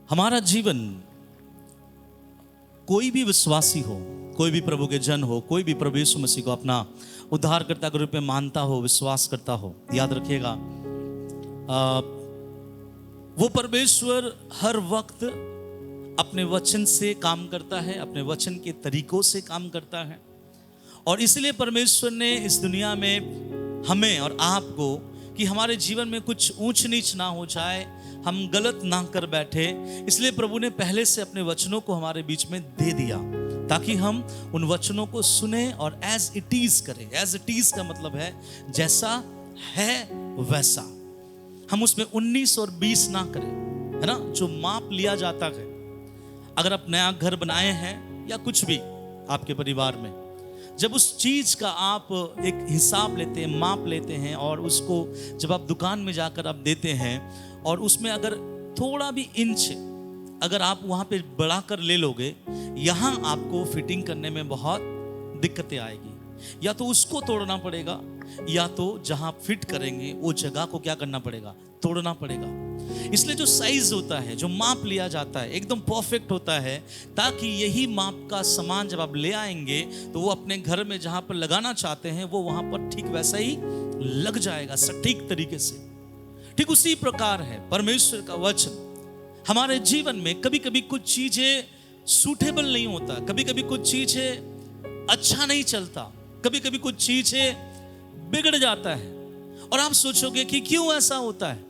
हमारा जीवन, कोई भी विश्वासी हो, कोई भी प्रभु के जन हो, कोई भी प्रभु यीशु मसीह को अपना उद्धारकर्ता के रूप में मानता हो, विश्वास करता हो, याद रखिएगा वो परमेश्वर हर वक्त अपने वचन से काम करता है, अपने वचन के तरीकों से काम करता है। और इसलिए परमेश्वर ने इस दुनिया में हमें और आपको, कि हमारे जीवन में कुछ ऊंच नीच ना हो जाए, हम गलत ना कर बैठे, इसलिए प्रभु ने पहले से अपने वचनों को हमारे बीच में दे दिया, ताकि हम उन वचनों को सुने और एज इट इज करें। एज इट इज का मतलब है जैसा है वैसा, हम उसमें 19 और 20 ना करें, है ना। जो माप लिया जाता है, अगर आप नया घर बनाए हैं या कुछ भी आपके परिवार में, जब उस चीज का आप एक हिसाब लेते हैं, माप लेते हैं, और उसको जब आप दुकान में जाकर आप देते हैं, और उसमें अगर थोड़ा भी इंच अगर आप वहां पे बढ़ाकर ले लोगे, यहां आपको फिटिंग करने में बहुत दिक्कतें आएगी। या तो उसको तोड़ना पड़ेगा, या तो जहां फिट करेंगे वो जगह को क्या करना पड़ेगा, तोड़ना पड़ेगा। इसलिए जो साइज होता है, जो माप लिया जाता है, एकदम परफेक्ट होता है, ताकि यही माप का सामान जब आप ले आएंगे तो वो अपने घर में जहां पर लगाना चाहते हैं वो वहां पर ठीक वैसा ही लग जाएगा, सटीक तरीके से। ठीक उसी प्रकार है परमेश्वर का वचन हमारे जीवन में। कभी कभी कुछ चीजें सूटेबल नहीं होता, कभी कभी कुछ चीजें अच्छा नहीं चलता, कभी कभी कुछ चीजें बिगड़ जाता है, और आप सोचोगे कि क्यों ऐसा होता है।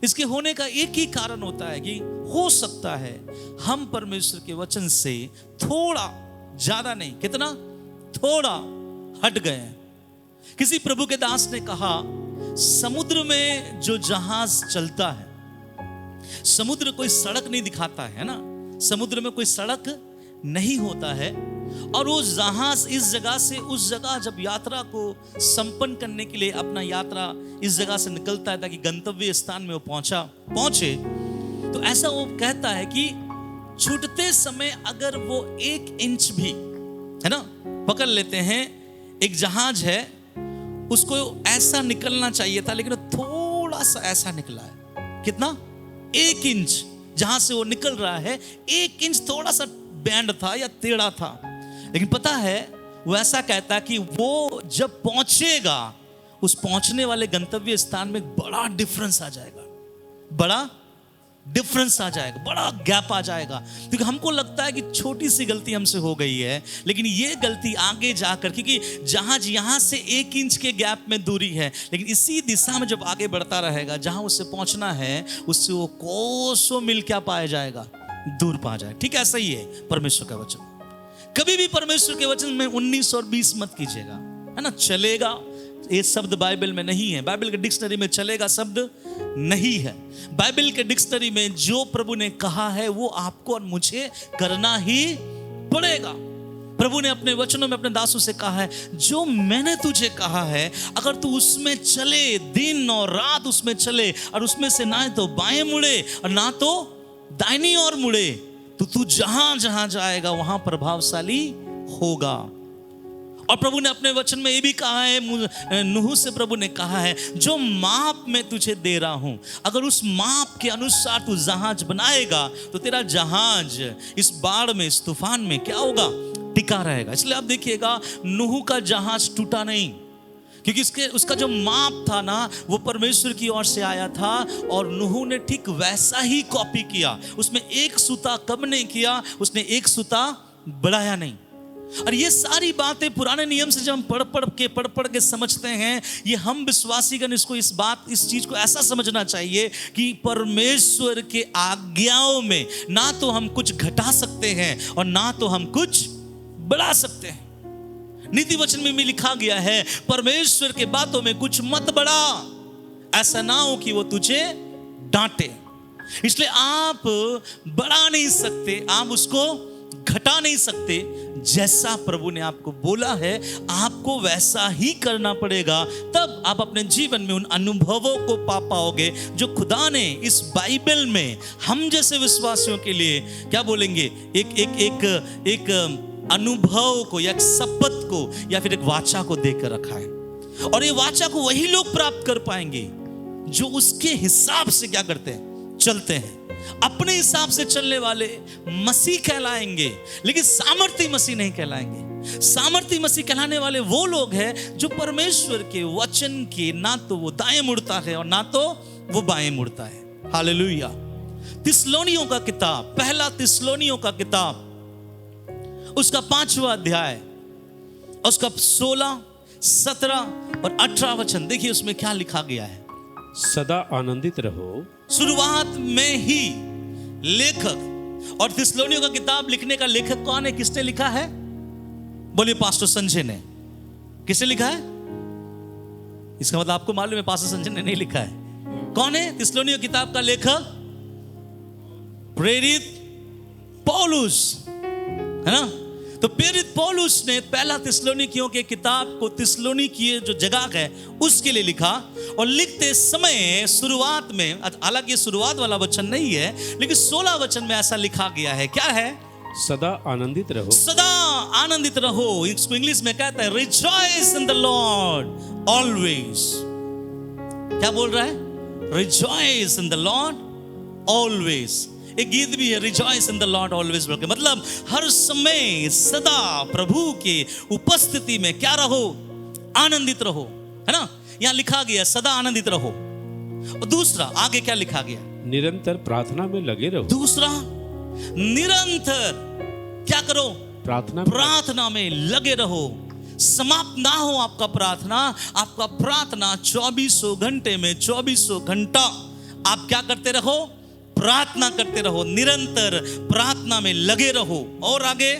इसके होने का एक ही कारण होता है कि हो सकता है हम परमेश्वर के वचन से थोड़ा, ज्यादा नहीं, कितना, थोड़ा हट गए हैं। किसी प्रभु के दास ने कहा, समुद्र में जो जहाज चलता है, समुद्र कोई सड़क नहीं दिखाता है ना, समुद्र में कोई सड़क नहीं होता है, और वो जहाज इस जगह से उस जगह जब यात्रा को संपन्न करने के लिए अपना यात्रा इस जगह से निकलता है ताकि गंतव्य स्थान में वो पहुंचे, तो ऐसा वो कहता है कि छूटते समय अगर वो 1 इंच भी, है ना, पकड़ लेते हैं, एक जहाज है, उसको ऐसा निकलना चाहिए था, लेकिन थोड़ा सा ऐसा निकला है। कितना? 1 इंच। जहां से वो निकल रहा है 1 इंच थोड़ा सा बैंड था या टेढ़ा था, लेकिन पता है वो ऐसा कहता कि वो जब पहुंचेगा, उस पहुंचने वाले गंतव्य स्थान में बड़ा डिफरेंस आ जाएगा, बड़ा डिफरेंस आ जाएगा, बड़ा गैप आ जाएगा। क्योंकि हमको लगता है कि छोटी सी गलती हमसे हो गई है, लेकिन ये गलती आगे जाकर, क्योंकि जहाज यहां से 1 इंच के गैप में दूरी है, लेकिन इसी दिशा में जब आगे बढ़ता रहेगा, जहां उससे पहुंचना है, उससे वो कोसों मिल क्या पाया जाएगा, दूर पा जाएगा। ठीक ऐसा ही है परमेश्वर का वचन। कभी भी परमेश्वर के वचन में 19 और 20 मत कीजिएगा, है ना। चलेगा ये शब्द बाइबल में नहीं है, बाइबल के डिक्शनरी में चलेगा शब्द नहीं है। बाइबल के डिक्शनरी में जो प्रभु ने कहा है वो आपको और मुझे करना ही पड़ेगा। प्रभु ने अपने वचनों में अपने दासों से कहा है, जो मैंने तुझे कहा है अगर तू उसमें चले, दिन और रात उसमें चले, और उसमें से ना तो बाएं मुड़े और ना तो दाहिनी ओर मुड़े, तो तू जहां जहां जाएगा वहां प्रभावशाली होगा। और प्रभु ने अपने वचन में ये भी कहा है, नूह से प्रभु ने कहा है, जो माप मैं तुझे दे रहा हूं, अगर उस माप के अनुसार तू जहाज बनाएगा तो तेरा जहाज इस बाढ़ में, इस तूफान में क्या होगा, टिका रहेगा। इसलिए आप देखिएगा नूह का जहाज टूटा नहीं, क्योंकि उसका जो माप था ना वो परमेश्वर की ओर से आया था, और नूह ने ठीक वैसा ही कॉपी किया। उसमें 1 सूता कम नहीं किया, उसने 1 सूता बढ़ाया नहीं। और ये सारी बातें पुराने नियम से जब हम पढ़ के समझते हैं, ये हम विश्वासीगण इस चीज को ऐसा समझना चाहिए कि परमेश्वर के आज्ञाओं में ना तो हम कुछ घटा सकते हैं और ना तो हम कुछ बढ़ा सकते हैं। नीति वचन में भी लिखा गया है, परमेश्वर के बातों में कुछ मत बढ़ा, ऐसा ना हो कि वो तुझे डांटे। इसलिए आप बढ़ा नहीं सकते, आप उसको घटा नहीं सकते। जैसा प्रभु ने आपको बोला है आपको वैसा ही करना पड़ेगा, तब आप अपने जीवन में उन अनुभवों को पा पाओगे जो खुदा ने इस बाइबल में हम जैसे विश्वासियों के लिए क्या बोलेंगे, एक अनुभव को या एक शपथ को या फिर एक वाचा को देकर रखा है। और ये वाचा को वही लोग प्राप्त कर पाएंगे जो उसके हिसाब से क्या करते हैं, चलते हैं। अपने हिसाब से चलने वाले मसीह कहलाएंगे, लेकिन सामर्थी मसीह नहीं कहलाएंगे। सामर्थी मसीह कहलाने वाले वो लोग हैं जो परमेश्वर के वचन के ना तो वो दाएं मुड़ता है और ना तो वो बाएं मुड़ता है। हालेलुया। थिस्सलुनीयों का किताब, पहला थिस्सलुनीयों का किताब, उसका 5वां अध्याय, उसका 16, 17 और 18 वचन देखिए, उसमें क्या लिखा गया है। सदा आनंदित रहो। शुरुआत में ही लेखक, और थिस्सलुनीयों का किताब लिखने का लेखक कौन है, किसने लिखा है? बोलिए पास्टर संजय ने। किसने लिखा है? इसका मतलब आपको मालूम है पास्टर संजय ने नहीं लिखा है। कौन है थिस्सलुनीयों किताब का लेखक? प्रेरित पौलुस, है ना। तो प्रेरित पौलुस ने पहला थिस्सलुनीकियों के किताब को थिस्सलुनीकी जो जगह है उसके लिए लिखा, और लिखते समय शुरुआत में, हालांकि शुरुआत वाला वचन नहीं है, लेकिन 16 वचन में ऐसा लिखा गया है। क्या है? सदा आनंदित रहो। सदा आनंदित रहो। इसको इंग्लिश में कहता है rejoice in the Lord always. क्या बोल रहा है? Rejoice in the Lord always. एक गीत भी है, rejoice in the Lord always बोल के, मतलब हर समय सदा प्रभु के उपस्थिति में क्या रहो? आनंदित रहो, है ना। यहां लिखा गया सदा आनंदित रहो। और दूसरा आगे क्या लिखा गया? निरंतर प्रार्थना में लगे रहो। दूसरा, निरंतर क्या करो? प्रार्थना में लगे रहो। समाप्त ना हो आपका प्रार्थना। आपका प्रार्थना 24 घंटे में 24 घंटा आप क्या करते रहो? प्रार्थना करते रहो। निरंतर प्रार्थना में लगे रहो। और आगे,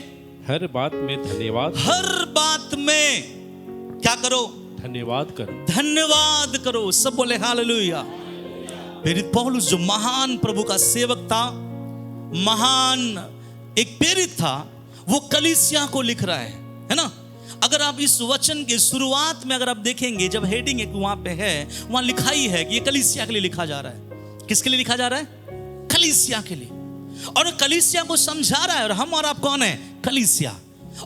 हर बात में धन्यवाद। हर बात में क्या करो? धन्यवाद करो। धन्यवाद करो। सब बोले हालेलुया। प्रेरित पौलुस जो महान प्रभु का सेवक था, महान एक प्रेरित था, वो कलीसिया को लिख रहा है ना। अगर आप इस वचन के शुरुआत में अगर आप देखेंगे, जब हेडिंग एक वहां पे है, वहां लिखाई है कि ये कलीसिया के लिए लिखा जा रहा है। किसके लिए लिखा जा रहा है? कलीसिया के लिए। और कलीसिया को समझा रहा है। और हम और आप कौन है? कलीसिया।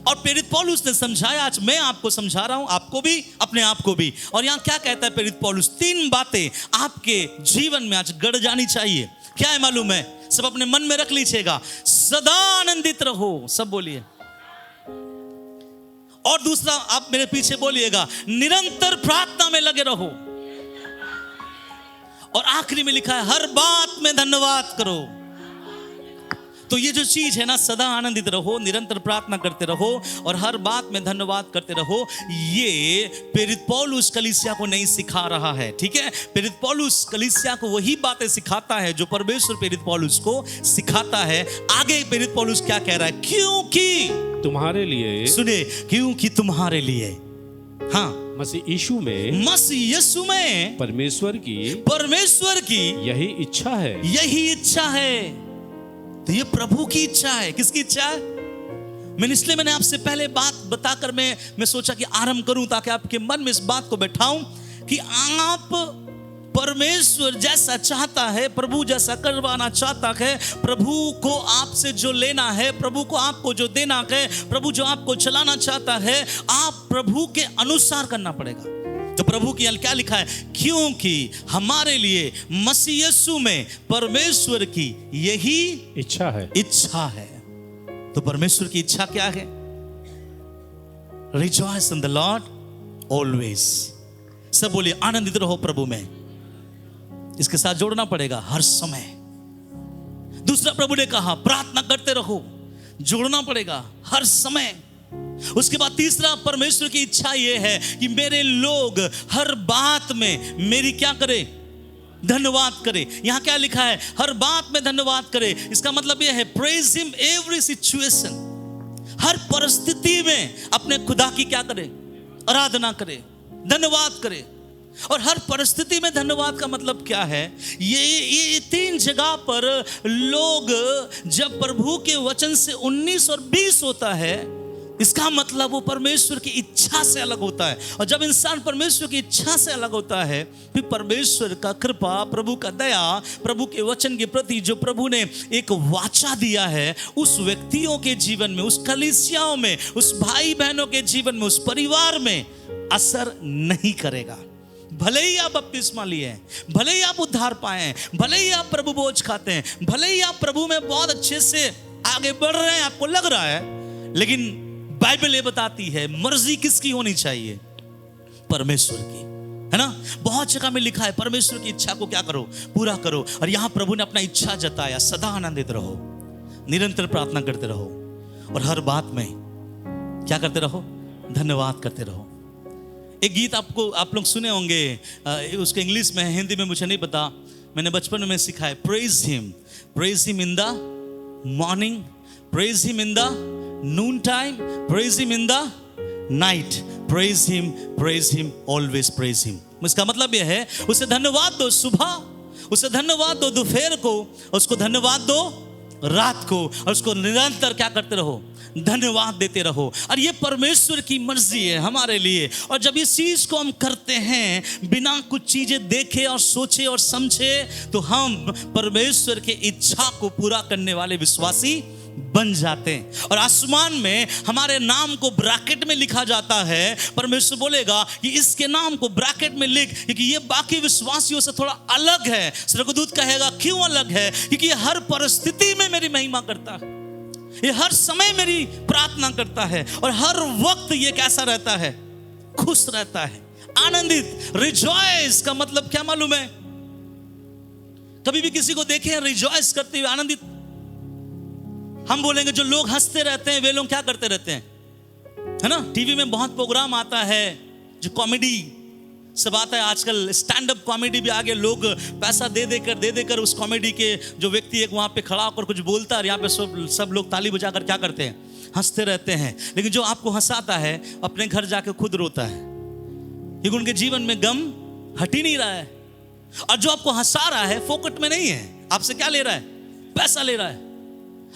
और प्रेरित पौलुस ने समझाया, आज मैं आपको समझा रहा हूं, आपको भी, अपने आप को भी। और यहां क्या कहता है प्रेरित पौलुस? 3 बातें आपके जीवन में आज गड़ जानी चाहिए। क्या है मालूम है? सब अपने मन में रख लीजिएगा। सदा आनंदित रहो। सब बोलिए। और दूसरा, आप मेरे पीछे बोलिएगा, निरंतर प्रार्थना में लगे रहो। और आखिरी में लिखा है हर बात में धन्यवाद करो। तो ये जो चीज है ना, सदा आनंदित रहो, निरंतर प्रार्थना करते रहो और हर बात में धन्यवाद करते रहो, ये प्रेरित पौलुस कलीसिया को नहीं सिखा रहा है। ठीक है, प्रेरित पौलुस कलीसिया को वही बातें सिखाता है जो परमेश्वर प्रेरित पौलुस को सिखाता है। आगे प्रेरित पौलुस क्या कह रहा है? क्योंकि तुम्हारे लिए, सुने, क्योंकि तुम्हारे लिए, हाँ, मसीह यीशु में परमेश्वर की यही इच्छा है। यही इच्छा है। तो ये प्रभु की इच्छा है। किसकी इच्छा है? मैंने आपसे पहले बात बताकर मैं सोचा कि आरंभ करूं, ताकि आपके मन में इस बात को बैठाऊं कि आप परमेश्वर जैसा चाहता है, प्रभु जैसा करवाना चाहता है, प्रभु को आपसे जो लेना है, प्रभु को आपको जो देना है, प्रभु जो आपको चलाना चाहता है, आप प्रभु के अनुसार करना पड़ेगा। तो प्रभु की क्या लिखा है? क्योंकि हमारे लिए मसीह यीशु में परमेश्वर की यही इच्छा है। तो परमेश्वर की इच्छा क्या है? Rejoice in the Lord always. सब बोलिए आनंदित रहो प्रभु में। इसके साथ जोड़ना पड़ेगा हर समय। दूसरा, प्रभु ने कहा प्रार्थना करते रहो, जोड़ना पड़ेगा हर समय। उसके बाद तीसरा, परमेश्वर की इच्छा यह है कि मेरे लोग हर बात में मेरी क्या करे? धन्यवाद करे। यहां क्या लिखा है? हर बात में धन्यवाद करे। इसका मतलब यह है प्रेज हिम एवरी सिचुएशन। हर परिस्थिति में अपने खुदा की क्या करे? आराधना करे, धन्यवाद करे। और हर परिस्थिति में धन्यवाद का मतलब क्या है? ये 3 जगह पर लोग जब प्रभु के वचन से 19 और 20 होता है, इसका मतलब वो परमेश्वर की इच्छा से अलग होता है। और जब इंसान परमेश्वर की इच्छा से अलग होता है, फिर परमेश्वर का कृपा, प्रभु का दया, प्रभु के वचन के प्रति जो प्रभु ने एक वाचा दिया है, उस व्यक्तियों के जीवन में, उस कलीसियाओं में, उस भाई बहनों के जीवन में, उस परिवार में असर नहीं करेगा। भले ही आप बपतिस्मा लिए हैं, भले ही आप उद्धार पाए हैं, भले ही आप प्रभु भोज खाते हैं, भले ही आप प्रभु में बहुत अच्छे से आगे बढ़ रहे हैं, आपको लग रहा है, लेकिन बाइबल ये बताती है मर्जी किसकी होनी चाहिए? परमेश्वर की, है ना। बहुत जगह में लिखा है परमेश्वर की इच्छा को क्या करो? पूरा करो। और यहां प्रभु ने अपना इच्छा जताया, सदा आनंदित रहो, निरंतर प्रार्थना करते रहो और हर बात में क्या करते रहो? धन्यवाद करते रहो। एक गीत आप लोग सुने होंगे, उसके इंग्लिश में है, हिंदी में मुझे नहीं पता, मैंने बचपन में सीखा है। Praise him in the morning, praise him in the Noon time, praise him in the night, praise him always praise him. इसका मतलब यह है उसे धन्यवाद दो सुबह, उसे धन्यवाद दो दोपहर को, उसको धन्यवाद दो रात को, और उसको निरंतर क्या करते रहो? धन्यवाद देते रहो। और ये परमेश्वर की मर्जी है हमारे लिए। और जब इस चीज को हम करते हैं बिना कुछ चीजें देखे और सोचे और समझे, तो हम परमेश्वर के इच्छा को पूरा करने वाले विश्वासी बन जाते हैं। और आसमान में हमारे नाम को ब्रैकेट में लिखा जाता है। परमेश्वर बोलेगा कि इसके नाम को ब्रैकेट में लिख, क्योंकि ये बाकी विश्वासियों से थोड़ा अलग है। स्वर्गदूत कहेगा क्यों अलग है? क्योंकि ये हर परिस्थिति में मेरी महिमा करता है, ये हर समय मेरी प्रार्थना करता है, और हर वक्त ये कैसा रहता है? खुश रहता है, आनंदित। रिजॉयस का मतलब क्या मालूम है? कभी भी किसी को देखे रिजॉयस करते हुए, आनंदित? हम बोलेंगे जो लोग हंसते रहते हैं वे लोग क्या करते रहते हैं, है ना। टीवी में बहुत प्रोग्राम आता है जो कॉमेडी सब आता है। आजकल स्टैंड अप कॉमेडी भी आगे, लोग पैसा दे देकर उस कॉमेडी के जो व्यक्ति एक वहां पे खड़ा होकर कुछ बोलता है, और यहाँ पे सब लोग ताली बजाकर क्या करते हैं? हंसते रहते हैं। लेकिन जो आपको हंसाता है अपने घर जाके खुद रोता है, क्योंकि उनके जीवन में गम हट ही नहीं रहा है। और जो आपको हंसा रहा है फोकट में नहीं है, आपसे क्या ले रहा है? पैसा ले रहा है।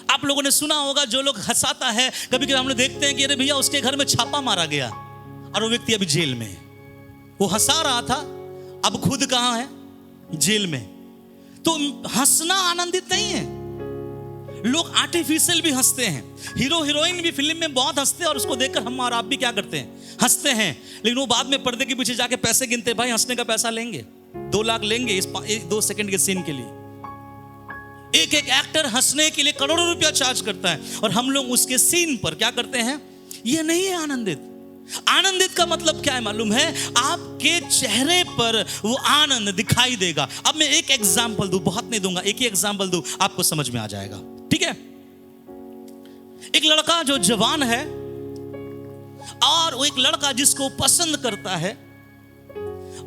आप लोगों ने सुना होगा जो लोग हंसाता है, कभी कभी हम लोग देखते हैं कि अरे भैया उसके घर में छापा मारा गया और वो व्यक्ति अभी जेल में है। वो हंसा रहा था, अब खुद कहां है? जेल में। तो हंसना आनंदित नहीं है। लोग आर्टिफिशियल भी हंसते हैं, हीरो हीरोइन भी फिल्म में बहुत हंसते हैं, और उसको देखकर हम और आप भी क्या करते हैं? हंसते हैं। लेकिन वो बाद में पर्दे के पीछे जाके पैसे गिनते हैं। भाई हंसने का पैसा लेंगे, 2 लाख लेंगे इस 1-2 सेकंड के सीन के लिए। एक एक्टर हंसने के लिए करोड़ों रुपया चार्ज करता है, और हम लोग उसके सीन पर क्या करते हैं? ये नहीं है आनंदित। आनंदित का मतलब क्या है मालूम है? आपके चेहरे पर वो आनंद दिखाई देगा। अब मैं एक एग्जांपल दूं, बहुत नहीं दूंगा, एक ही एग्जांपल दूं, आपको समझ में आ जाएगा, ठीक है। एक लड़का जो जवान है, और वो एक लड़का जिसको पसंद करता है,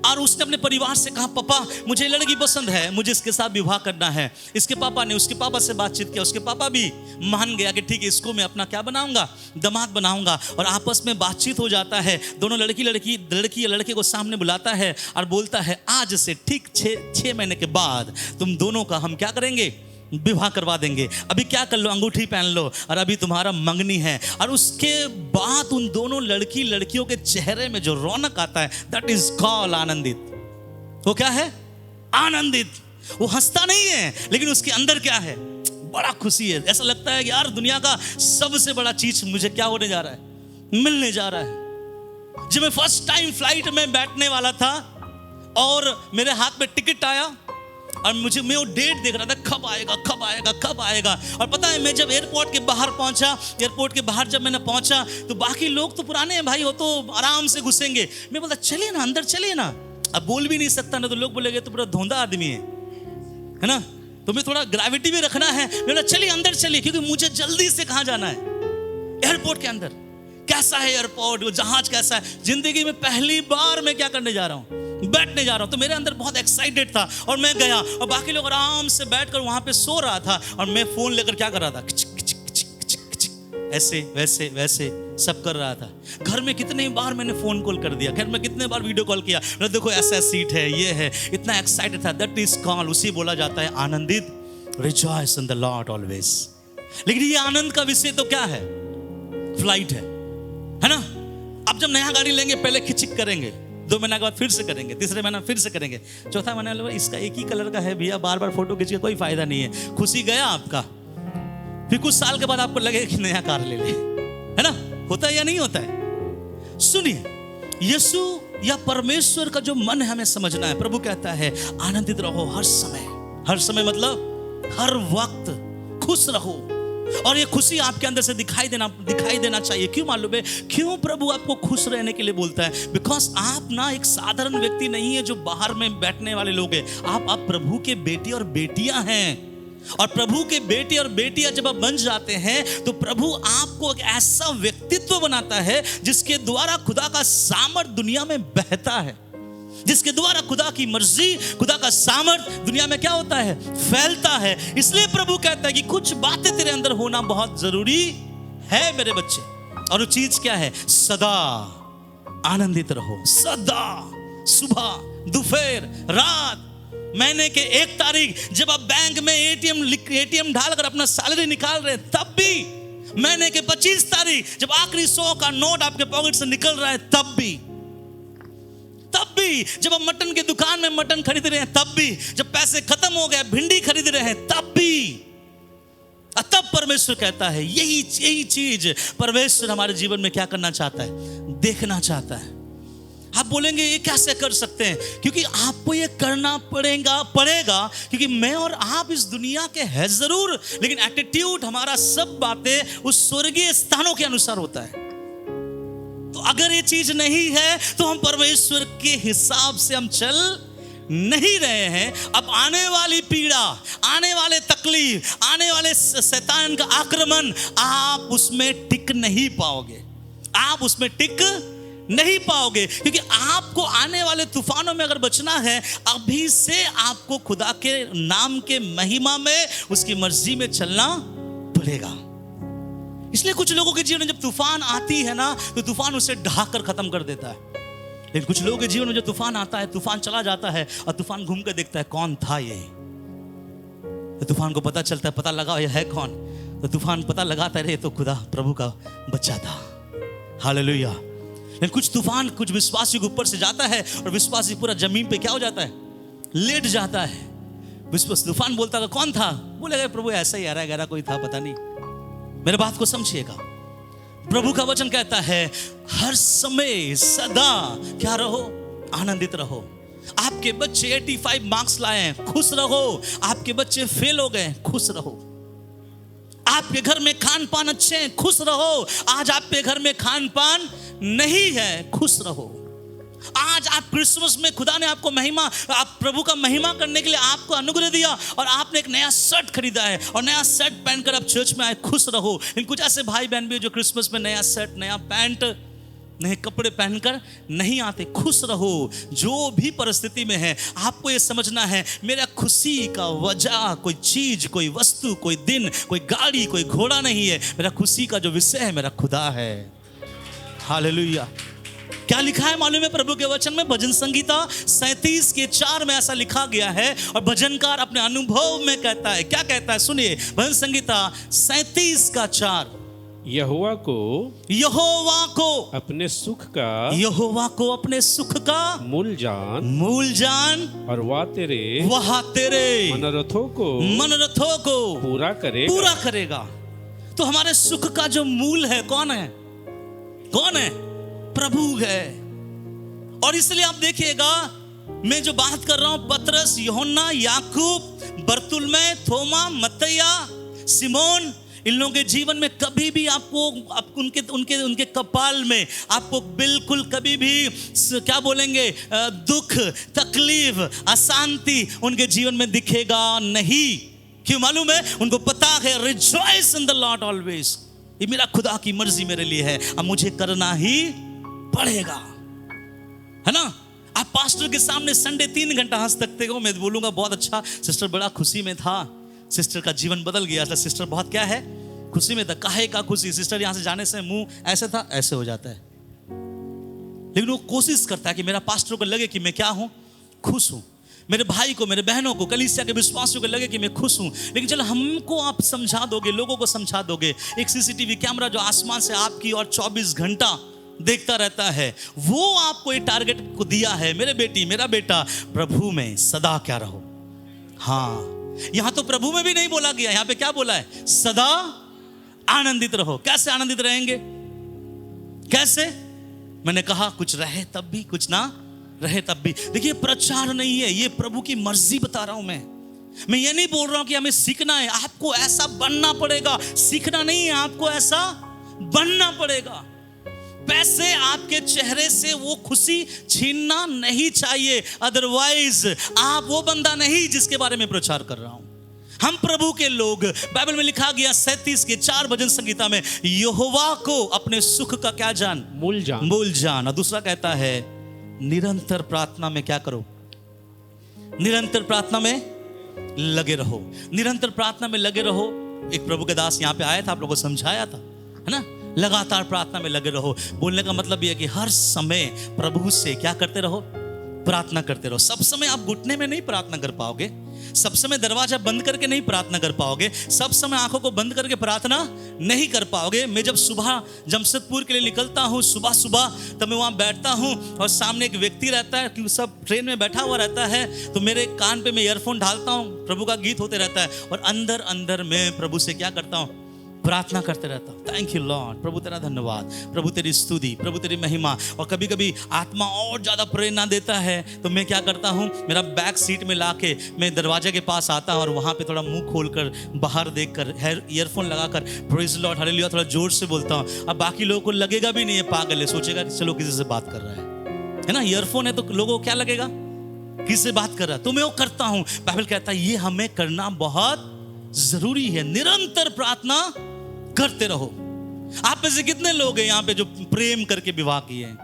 और उसने अपने परिवार से कहा पापा मुझे लड़की पसंद है, मुझे इसके साथ विवाह करना है। इसके पापा ने उसके पापा से बातचीत किया, उसके पापा भी मान गया कि ठीक है इसको मैं अपना क्या बनाऊंगा? दामाद बनाऊंगा। और आपस में बातचीत हो जाता है। दोनों लड़की लड़के को सामने बुलाता है और बोलता है आज से ठीक 6 महीने के बाद तुम दोनों का हम क्या करेंगे? विवाह करवा देंगे। अभी क्या कर लो? अंगूठी पहन लो, और अभी तुम्हारा मंगनी है। और उसके बाद उन दोनों लड़कियों के चेहरे में जो रौनक आता है, दैट इज कॉल्ड आनंदित। वो क्या है? आनंदित। वो हंसता नहीं है, लेकिन उसके अंदर क्या है? बड़ा खुशी है। ऐसा लगता है कि यार दुनिया का सबसे बड़ा चीज मुझे क्या होने जा रहा है? मिलने जा रहा है। जब मैं फर्स्ट टाइम फ्लाइट में बैठने वाला था और मेरे हाथ में टिकट आया, और मैं वो डेट देख रहा था, कब आएगा। और पता है मैं जब एयरपोर्ट के बाहर जब मैंने पहुंचा, तो बाकी लोग तो पुराने हैं भाई, वो तो आराम से घुसेंगे। मैं बोला चलिए ना, अंदर चलिए ना। अब बोल भी नहीं सकता ना, तो लोग बोलेंगे तो पूरा धोंधा आदमी है ना। तो मैं थोड़ा ग्रेविटी भी रखना है। मैं बोला चलिए अंदर चलिए, क्योंकि मुझे जल्दी से कहाँ जाना है? एयरपोर्ट के अंदर। कैसा है एयरपोर्ट, वो जहाज कैसा है? जिंदगी में पहली बार मैं क्या करने जा रहा हूँ? बैठने जा रहा हूं। तो मेरे अंदर बहुत एक्साइटेड था, और मैं गया, और बाकी लोग आराम से बैठकर वहां पे सो रहा था, और मैं फोन लेकर क्या कर रहा था? ऐसे वैसे सब कर रहा था। घर में कितने बार मैंने फोन कॉल कर दिया, घर में कितने बार वीडियो कॉल किया, देखो ऐसा सीट है, ये है, इतना एक्साइटेड था। दैट इज कॉल्ड, उसी बोला जाता है आनंदित। Rejoice in the Lord always. लेकिन ये आनंद का विषय तो क्या है? फ्लाइट है ना। अब जब नया गाड़ी लेंगे पहले खिचिक करेंगे, 2 महीने के बाद फिर से करेंगे, तीसरे महीना फिर से करेंगे, चौथा महीना इसका एक ही कलर का है भैया, बार बार फोटो खींच के कोई फायदा नहीं है। खुशी गया आपका। फिर कुछ साल के बाद आपको लगेगा कि नया कार ले ले, है ना। होता है या नहीं होता है? सुनिए, यीशु या परमेश्वर का जो मन है हमें समझना है। प्रभु कहता है आनंदित रहो हर समय। हर समय मतलब हर वक्त खुश रहो, और ये खुशी आपके अंदर से दिखाई देना चाहिए। क्यों मालूम है क्यों प्रभु आपको खुश रहने के लिए बोलता है? बिकॉज आप ना एक साधारण व्यक्ति नहीं है जो बाहर में बैठने वाले लोग हैं। आप प्रभु के बेटे और बेटियां हैं, और प्रभु के बेटे और बेटियां जब आप बन जाते हैं तो प्रभु आपको एक ऐसा व्यक्तित्व बनाता है जिसके द्वारा खुदा का सामर्थ दुनिया में बहता है, जिसके द्वारा खुदा की मर्जी, खुदा का सामर्थ दुनिया में क्या होता है? फैलता है। इसलिए प्रभु कहता है कि कुछ बातें तेरे अंदर होना बहुत जरूरी है मेरे बच्चे, और वो चीज क्या है? सदा आनंदित रहो। सदा, सुबह, दोपहर, रात, महीने के 1 तारीख जब आप बैंक में एटीएम डालकर अपना सैलरी निकाल रहे हैं, तब भी महीने के 25 तारीख जब आखिरी 100 का नोट आपके पॉकेट से निकल रहा है, तब भी जब आप मटन की दुकान में मटन खरीद रहे हैं, तब भी जब पैसे खत्म हो गए भिंडी खरीद रहे हैं, तब भी। तब परमेश्वर कहता है यही चीज परमेश्वर हमारे जीवन में क्या करना चाहता है? देखना चाहता है। आप बोलेंगे ये कैसे कर सकते हैं? क्योंकि आपको ये करना पड़ेगा क्योंकि मैं और आप इस दुनिया के हैं जरूर, लेकिन एटीट्यूड हमारा, सब बातें उस स्वर्गीय स्थानों के अनुसार होता है। तो अगर ये चीज नहीं है तो हम परमेश्वर के हिसाब से हम चल नहीं रहे हैं। अब आने वाली पीड़ा, आने वाले तकलीफ, आने वाले शैतान का आक्रमण, आप उसमें टिक नहीं पाओगे। आप उसमें टिक नहीं पाओगे, क्योंकि आपको आने वाले तूफानों में अगर बचना है, अभी से आपको खुदा के नाम के महिमा में, उसकी मर्जी में चलना पड़ेगा। इसलिए कुछ लोगों के जीवन में जब तूफान आती है ना, तो तूफान उसे ढाकर खत्म कर देता है। लेकिन कुछ लोगों के जीवन में जब तूफान आता है, तूफान चला जाता है और तूफान घूम कर देखता है कौन था ये। तो तूफान को पता चलता है, पता लगा ये है कौन। तो तूफान पता लगाता रहे तो खुदा प्रभु का बच्चा था। हालेलुया। लेकिन कुछ तूफान कुछ विश्वासी के ऊपर से जाता है और विश्वासी पूरा जमीन पे क्या हो जाता है? लेट जाता है। विश्वास तूफान बोलता है कौन था? बोलेगा प्रभु ऐसा ही गहरा गहरा कोई था, पता नहीं। मेरे बात को समझिएगा। प्रभु का वचन कहता है हर समय सदा क्या रहो? आनंदित रहो। आपके बच्चे 85 मार्क्स लाए हैं, खुश रहो। आपके बच्चे फेल हो गए, खुश रहो। आपके घर में खान पान अच्छे हैं, खुश रहो। आज आपके घर में खान पान नहीं है, खुश रहो। आज आप क्रिसमस में खुदा ने आपको महिमा, आप प्रभु का महिमा करने के लिए आपको अनुग्रह दिया और आपने एक नया शर्ट खरीदा है और नया शर्ट पहनकर आप चर्च में आए, खुश रहो। लेकिन कुछ ऐसे भाई बहन भी जो क्रिसमस में नया शर्ट, नया पैंट, नए कपड़े पहनकर नहीं आते, खुश रहो। जो भी परिस्थिति में है, आपको ये समझना है मेरा खुशी का वजह कोई चीज, कोई वस्तु, कोई दिन, कोई गाड़ी, कोई घोड़ा नहीं है। मेरा खुशी का जो विषय है मेरा खुदा है। हालेलुया। क्या लिखा है मालूम है प्रभु के वचन में? भजन संगीता 37 के 4 में ऐसा लिखा गया है और भजनकार अपने अनुभव में कहता है। क्या कहता है सुनिए, भजन संगीता 37 का 4। यहोवा को अपने सुख का मूल जान और वह तेरे मनोरथों को पूरा करेगा। तो हमारे सुख का जो मूल है कौन है? प्रभु है। और इसलिए आप देखिएगा, मैं जो बात कर रहा हूं, पतरस, यूहन्ना, याकूब, बरतुल्मै, थोमा, मत्तैया, सिमोन, इन लोगों के जीवन में कभी भी आपको उनके कपाल में आपको बिल्कुल कभी भी क्या बोलेंगे, दुख, तकलीफ, अशांति उनके जीवन में दिखेगा नहीं। क्यों मालूम है? उनको पता है rejoice in the Lord always. ये मेरा खुदा की मर्जी मेरे लिए है, अब मुझे करना ही पड़ेगा, है ना। आप पास्टर के सामने संडे 3 घंटा हंस सकते हो। मैं बोलूंगा बहुत अच्छा, सिस्टर बड़ा खुशी में था, सिस्टर का जीवन बदल गया था, सिस्टर बहुत क्या है, खुशी में था। काहे का खुशी? सिस्टर यहां से जाने से मुंह ऐसे था, ऐसे हो जाता है। लेकिन वो कोशिश करता है कि मेरा पास्टर को लगे कि मैं क्या हूं, खुश हूं। मेरे भाई को, मेरे बहनों को, कलीसिया के विश्वासियों को लगे कि मैं खुश हूं। लेकिन चलो हमको आप समझा दोगे, लोगों को समझा दोगे। एक सीसीटीवी कैमरा जो आसमान से आपकी और 24 घंटा देखता रहता है, वो आपको ये टारगेट को दिया है, मेरे बेटी, मेरा बेटा, प्रभु में सदा क्या रहो। हाँ, यहां तो प्रभु में भी नहीं बोला गया, यहां पे क्या बोला है? सदा आनंदित रहो। कैसे आनंदित रहेंगे? कैसे? मैंने कहा कुछ रहे तब भी, कुछ ना रहे तब भी। देखिए प्रचार नहीं है, ये प्रभु की मर्जी बता रहा हूं मैं ये नहीं बोल रहा हूं कि हमें सीखना है, आपको ऐसा बनना पड़ेगा। सीखना नहीं है, आपको ऐसा बनना पड़ेगा। पैसे आपके चेहरे से वो खुशी छीनना नहीं चाहिए, अदरवाइज आप वो बंदा नहीं जिसके बारे में प्रचार कर रहा हूं। हम प्रभु के लोग, बाइबल में लिखा गया 37 के 4 भजन संगीता में, यहोवा को अपने सुख का क्या जान, मूल जान। और दूसरा कहता है निरंतर प्रार्थना में क्या करो, निरंतर प्रार्थना में लगे रहो। निरंतर प्रार्थना में लगे रहो। एक प्रभु के दास यहाँ पे आया था, आप लोगों को समझाया था, है ना, लगातार प्रार्थना में लगे रहो। बोलने का मतलब यह है कि हर समय प्रभु से क्या करते रहो, प्रार्थना करते रहो। सब समय आप घुटने में नहीं प्रार्थना कर पाओगे, सब समय दरवाजा बंद करके नहीं प्रार्थना कर पाओगे, सब समय आंखों को बंद करके प्रार्थना नहीं कर पाओगे। मैं जब सुबह जमशेदपुर के लिए निकलता हूँ, सुबह सुबह, तब मैं वहाँ बैठता हूँ और सामने एक व्यक्ति रहता है, क्योंकि सब ट्रेन में बैठा हुआ रहता है, तो मेरे कान पे मैं ईयरफोन डालता हूँ, प्रभु का गीत होते रहता है और अंदर अंदर मैं प्रभु से क्या करता हूँ, प्रार्थना करते रहता हूँ। थैंक यू लॉर्ड, प्रभु तेरा धन्यवाद, प्रभु तेरी स्तुति, प्रभु तेरी महिमा। और कभी कभी आत्मा और ज़्यादा प्रेरणा देता है तो मैं क्या करता हूँ, मेरा बैक सीट में लाके मैं दरवाजे के पास आता हूँ और वहाँ पे थोड़ा मुंह खोलकर बाहर देखकर ईयरफोन लगाकर प्रेज लॉर्ड हालेलुया थोड़ा जोर से बोलता हूँ। अब बाकी लोगों को लगेगा भी नहीं है पागल है, सोचेगा कि चलो किसी से बात कर रहा है ना, ईयरफोन है तो लोगों को क्या लगेगा, किससे बात कर रहा है। तो मैं वो करता हूँ। बाइबल कहता है ये हमें करना बहुत जरूरी है, निरंतर प्रार्थना करते रहो। आप में से कितने लोग हैं यहां पे जो प्रेम करके विवाह किए हैं?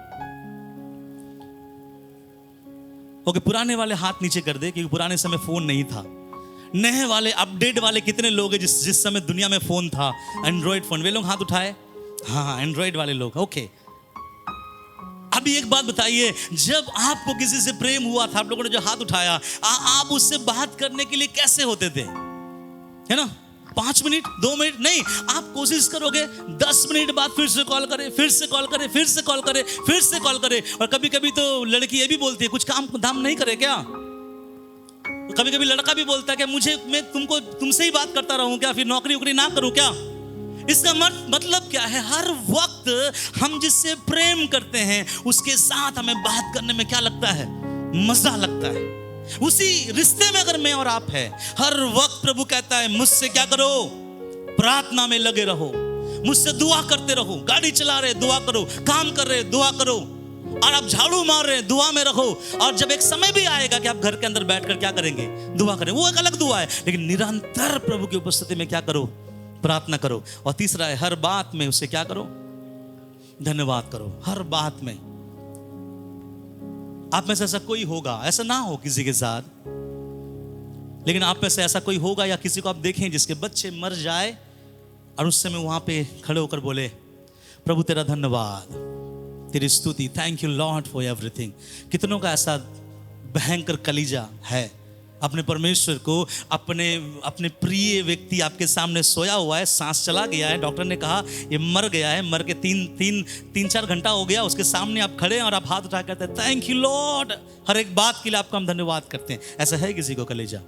ओके, पुराने वाले हाथ नीचे कर दे, क्योंकि पुराने समय फोन नहीं था। नए वाले, अपडेट वाले कितने लोग हैं जिस समय दुनिया में फोन था, एंड्रॉइड फोन, वे लोग हाथ उठाए। हाँ, एंड्रॉइड वाले लोग। ओके, अभी एक बात बताइए, जब आपको किसी से प्रेम हुआ था, आप लोगों ने जो हाथ उठाया, आप उससे बात करने के लिए कैसे होते थे, है ना? 5 मिनट, 2 मिनट नहीं, आप कोशिश करोगे 10 मिनट बाद फिर से कॉल करे, फिर से कॉल करे, फिर से कॉल करे, फिर से कॉल करे। और कभी कभी तो लड़की ये भी बोलती है, कुछ काम धाम नहीं करे क्या? कभी कभी लड़का भी बोलता है कि मैं तुमसे ही बात करता रहूं क्या, फिर नौकरी वोकरी ना करूं क्या? इसका मतलब क्या है, हर वक्त हम जिससे प्रेम करते हैं उसके साथ हमें बात करने में क्या लगता है, मजा लगता है। उसी रिश्ते में अगर मैं और आप हैं, हर वक्त प्रभु कहता है मुझसे क्या करो, प्रार्थना में लगे रहो, मुझसे दुआ करते रहो। गाड़ी चला रहे दुआ करो, काम कर रहे दुआ करो, और आप झाड़ू मार रहे दुआ में रहो। और जब एक समय भी आएगा कि आप घर के अंदर बैठकर क्या करेंगे, दुआ करें, वो एक अलग दुआ है, लेकिन निरंतर प्रभु की उपस्थिति में क्या करो, प्रार्थना करो। और तीसरा है, हर बात में उससे क्या करो, धन्यवाद करो। हर बात में। आप में से ऐसा कोई होगा, ऐसा ना हो किसी के साथ, लेकिन आप में से ऐसा कोई होगा या किसी को आप देखें जिसके बच्चे मर जाए और उस समय वहां पे खड़े होकर बोले, प्रभु तेरा धन्यवाद, तेरी स्तुति, thank you Lord for everything. कितनों का ऐसा भयंकर कलीजा है अपने परमेश्वर को, अपने प्रिय व्यक्ति आपके सामने सोया हुआ है, सांस चला गया है, डॉक्टर ने कहा ये मर गया है, मर के 3-4 घंटा हो गया, उसके सामने आप खड़े हैं और आप हाथ उठा करते हैं थैंक यू लॉर्ड, हर एक बात के लिए आपका हम धन्यवाद करते हैं। ऐसा है किसी को कलेजा?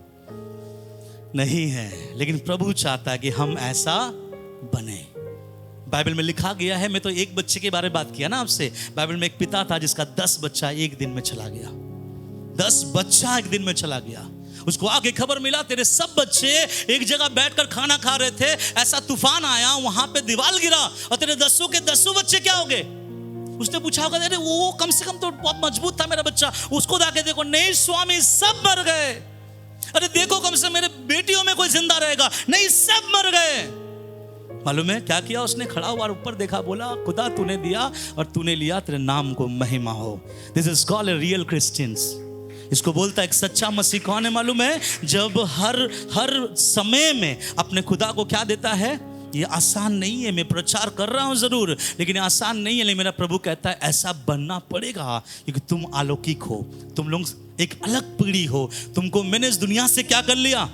नहीं है, लेकिन प्रभु चाहता है कि हम ऐसा बने। बाइबल में लिखा गया है, मैं तो एक बच्चे के बारे में बात किया ना आपसे, बाइबल में एक पिता था जिसका 10 बच्चा एक दिन में चला गया। 10 बच्चा एक दिन में चला गया। उसको आगे खबर मिला, तेरे सब बच्चे एक जगह बैठकर खाना खा रहे थे, ऐसा तूफान आया, वहां पे दीवार गिरा और तेरे 10 के 10 बच्चे क्या हो गए? उसने पूछा होगा, अरे वो कम से कम तो बहुत मजबूत था मेरा बच्चा, उसको जाके देखो, नहीं स्वामी सब मर गए। अरे देखो कम से मेरे बेटियों में कोई जिंदा रहेगा, नहीं सब मर गए। मालूम है क्या किया उसने? खड़ा हुआ ऊपर देखा, बोला खुदा तूने दिया और तूने लिया, तेरे नाम को महिमा हो। This is called a real Christians. इसको बोलता है एक सच्चा मसीह। कौन है मालूम है? जब हर समय में अपने खुदा को क्या देता है। ये आसान नहीं है, मैं प्रचार कर रहा हूं जरूर, लेकिन ये आसान नहीं है। लेकिन मेरा प्रभु कहता है ऐसा बनना पड़ेगा, क्योंकि तुम अलौकिक हो, तुम लोग एक अलग पीढ़ी हो, तुमको मैंने इस दुनिया से क्या कर लिया,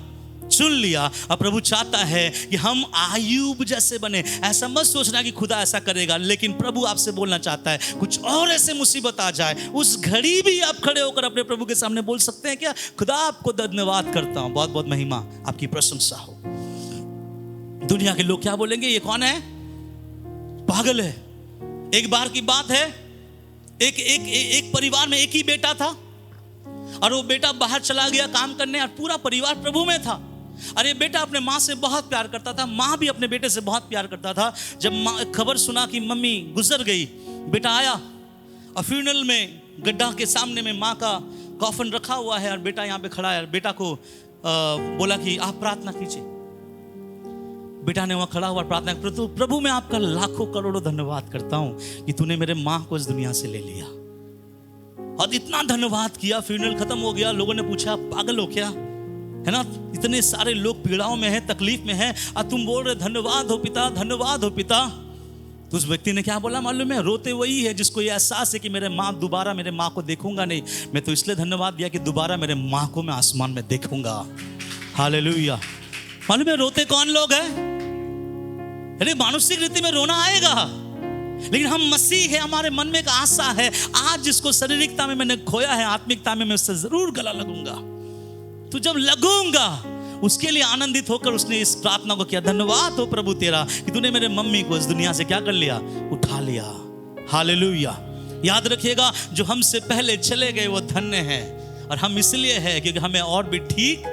चुन लिया। और प्रभु चाहता है कि हम आयूब जैसे बने। ऐसा मत सोचना कि खुदा ऐसा करेगा, लेकिन प्रभु आपसे बोलना चाहता है कुछ और ऐसे मुसीबत आ जाए, उस घड़ी भी आप खड़े होकर अपने प्रभु के सामने बोल सकते हैं क्या, खुदा आपको धन्यवाद करता हूं, बहुत बहुत महिमा, आपकी प्रशंसा हो। दुनिया के लोग क्या बोलेंगे, ये कौन है, पागल है। एक बार की बात है, एक परिवार में एक ही बेटा था और वो बेटा बाहर चला गया काम करने और पूरा परिवार प्रभु में था। अरे बेटा अपने माँ से बहुत प्यार करता था, माँ भी अपने बेटे से बहुत प्यार करता था। जब खबर सुना कि मम्मी गुजर गई, बेटा आया और फ्यूनरल में गड्ढा के सामने में माँ का कॉफन रखा हुआ है और बेटा यहाँ पे खड़ा है। बेटा को बोला कि आप प्रार्थना कीजिए। बेटा ने वहाँ खड़ा हुआ प्रार्थना, प्रभु मैं आपका लाखों करोड़ों धन्यवाद करता हूँ कि तूने मेरे माँ को इस दुनिया से ले लिया। और इतना धन्यवाद किया। फ्यूनरल खत्म हो गया। लोगों ने पूछा पागल हो क्या, है ना, इतने सारे लोग पीड़ाओं में हैं, तकलीफ में हैं और तुम बोल रहे धन्यवाद हो पिता, धन्यवाद हो पिता। तो उस व्यक्ति ने क्या बोला मालूम है? रोते वही है जिसको ये एहसास है कि मेरे माँ दोबारा मेरे माँ को देखूंगा नहीं। मैं तो इसलिए धन्यवाद दिया कि दोबारा मेरे माँ को मैं आसमान में देखूंगा। हालेलुया। मालूम है रोते कौन लोग हैं? अरे मानसिक रीति में रोना आएगा, लेकिन हम मसीह है, हमारे मन में एक आशा है, आज जिसको शारीरिकता में मैंने खोया है, आत्मिकता में मैं उससे जरूर गला लगूंगा। तो जब लगूंगा उसके लिए आनंदित होकर उसने इस प्रार्थना को किया, धन्यवाद हो प्रभु तेरा कि तूने मेरे मम्मी को इस दुनिया से क्या कर लिया, उठा लिया। हालेलुया। याद रखिएगा जो हमसे पहले चले गए वो धन्य है, और हम इसलिए है क्योंकि हमें और भी ठीक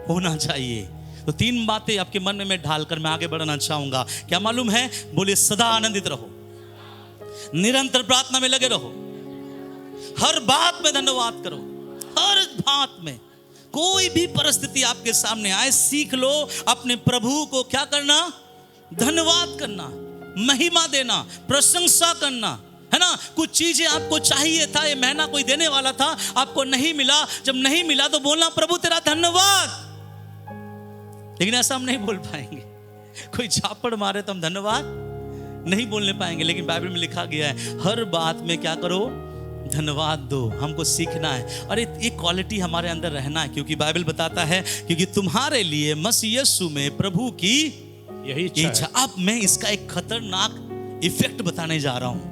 होना चाहिए। तो 3 बातें आपके मन में मैं ढालकर मैं आगे बढ़ना चाहूंगा। क्या मालूम है? बोलिए सदा आनंदित रहो, निरंतर प्रार्थना में लगे रहो, हर बात में धन्यवाद करो। हर बात में, कोई भी परिस्थिति आपके सामने आए, सीख लो अपने प्रभु को क्या करना, धन्यवाद करना, महिमा देना, प्रशंसा करना, है ना। कुछ चीजें आपको चाहिए था, ये महीना कोई देने वाला था, आपको नहीं मिला। जब नहीं मिला तो बोलना प्रभु तेरा धन्यवाद। लेकिन ऐसा हम नहीं बोल पाएंगे। कोई झापड़ मारे तो हम धन्यवाद नहीं बोलने पाएंगे, लेकिन बाइबल में लिखा गया है हर बात में क्या करो, धन्यवाद दो। हमको सीखना है और एक क्वालिटी हमारे अंदर रहना है, क्योंकि बाइबल बताता है क्योंकि तुम्हारे लिए मसीह यीशु में प्रभु की यही इच्छा। अब मैं इसका एक खतरनाक इफेक्ट बताने जा रहा हूं।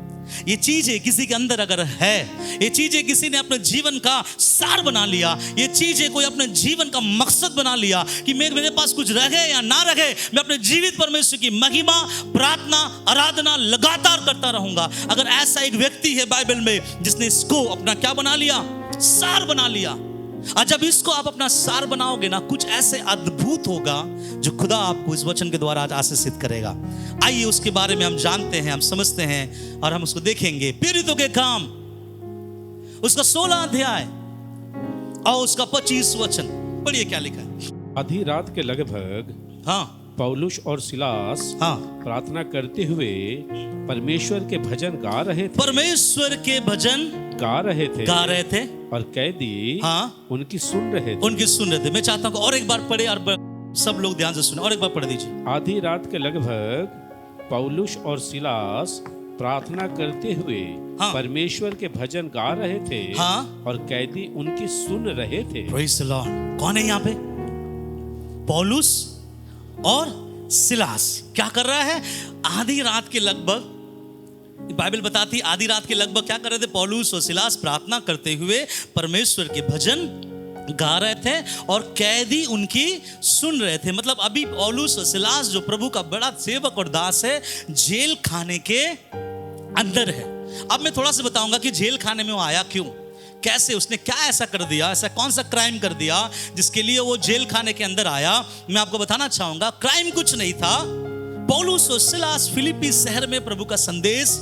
ये चीजें किसी के अंदर अगर है, ये चीजें किसी ने अपने जीवन का सार बना लिया, ये चीजें कोई अपने जीवन का मकसद बना लिया कि मेरे पास कुछ रहे या ना रहे, मैं अपने जीवित परमेश्वर की महिमा, प्रार्थना, आराधना लगातार करता रहूंगा। अगर ऐसा एक व्यक्ति है बाइबल में जिसने इसको अपना क्या बना लिया, सार बना लिया, और जब इसको आप अपना सार बनाओगे ना, कुछ ऐसे अद्भुत होगा जो खुदा आपको इस वचन के द्वारा आज आशीषित करेगा। आइए उसके बारे में हम जानते हैं, हम समझते हैं और हम उसको देखेंगे। प्रेरितों के काम उसका 16 अध्याय और उसका 25 वचन पढ़िए क्या लिखा है। आधी रात के लगभग पौलुस और सिलास प्रार्थना करते हुए परमेश्वर के भजन गा रहे थे। परमेश्वर के भजन गा रहे थे और कैदी उनकी सुन रहे थे। मैं चाहता हूँ और एक बार पढ़े और सब लोग ध्यान से सुने, और एक बार पढ़ दीजिए। आधी रात के लगभग पौलुस और सिलास प्रार्थना करते हुए परमेश्वर के भजन गा रहे थे और कैदी उनकी सुन रहे थे। Praise the Lord. कौन है यहाँ पे? पौलुस और सिलास क्या कर रहा है? आधी रात के लगभग, बाइबल बताती है आधी रात के लगभग क्या कर रहे थे? पौलुस और सिलास प्रार्थना करते हुए परमेश्वर के भजन गा रहे थे और कैदी उनकी सुन रहे थे। मतलब अभी पौलुस और सिलास जो प्रभु का बड़ा सेवक और दास है, जेल खाने के अंदर है। अब मैं थोड़ा सा बताऊंगा कि जेल खाने में वो आया क्यों, कैसे, उसने क्या ऐसा कर दिया, ऐसा कौन सा क्राइम कर दिया जिसके लिए वो जेल खाने के अंदर आया। मैं आपको बताना चाहूंगा, क्राइम कुछ नहीं था। पौलुस और सिलास फिलिप्पी शहर में प्रभु का संदेश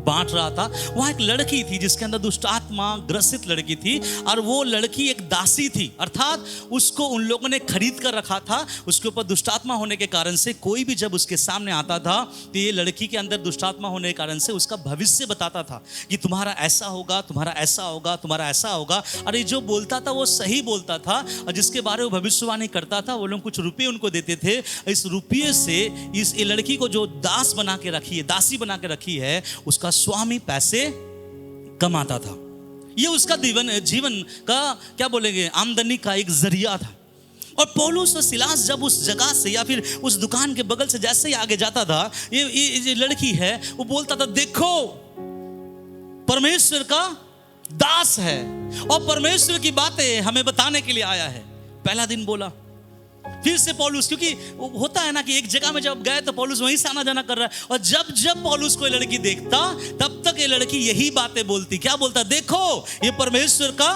बांट रहा था। वहां एक लड़की थी जिसके अंदर दुष्ट आत्मा ग्रसित लड़की थी, और वो लड़की एक दासी थी, अर्थात उसको उन लोगों ने खरीद कर रखा था। उसके ऊपर दुष्ट आत्मा होने के कारण से कोई भी जब उसके सामने आता था तो ये लड़की के अंदर दुष्ट आत्मा होने के कारण से उसका भविष्य बताता था कि तुम्हारा ऐसा होगा, तुम्हारा ऐसा होगा, तुम्हारा ऐसा होगा। अरे जो बोलता था वो सही बोलता था, और जिसके बारे में भविष्यवाणी करता था वो लोग कुछ रुपये उनको देते थे। इस रुपये से इस लड़की को जो दास बना के रखी है, दासी बना के रखी है, उसका स्वामी पैसे कमाता था। ये उसका जीवन का क्या बोलेंगे, आमदनी का एक जरिया था। और पौलुस और सिलास जब उस जगह से या फिर उस दुकान के बगल से जैसे ही आगे जाता था, ये लड़की है, वो बोलता था देखो परमेश्वर का दास है और परमेश्वर की बातें हमें बताने के लिए आया है। पहला दिन बोला, फिर से पौलुस, क्योंकि होता है ना कि एक जगह में जब गए तो पौलुस वहीं से आना जाना कर रहा है, और जब जब पौलुस को ये लड़की देखता तब तक ये लड़की यही बातें बोलती। क्या बोलता? देखो ये परमेश्वर का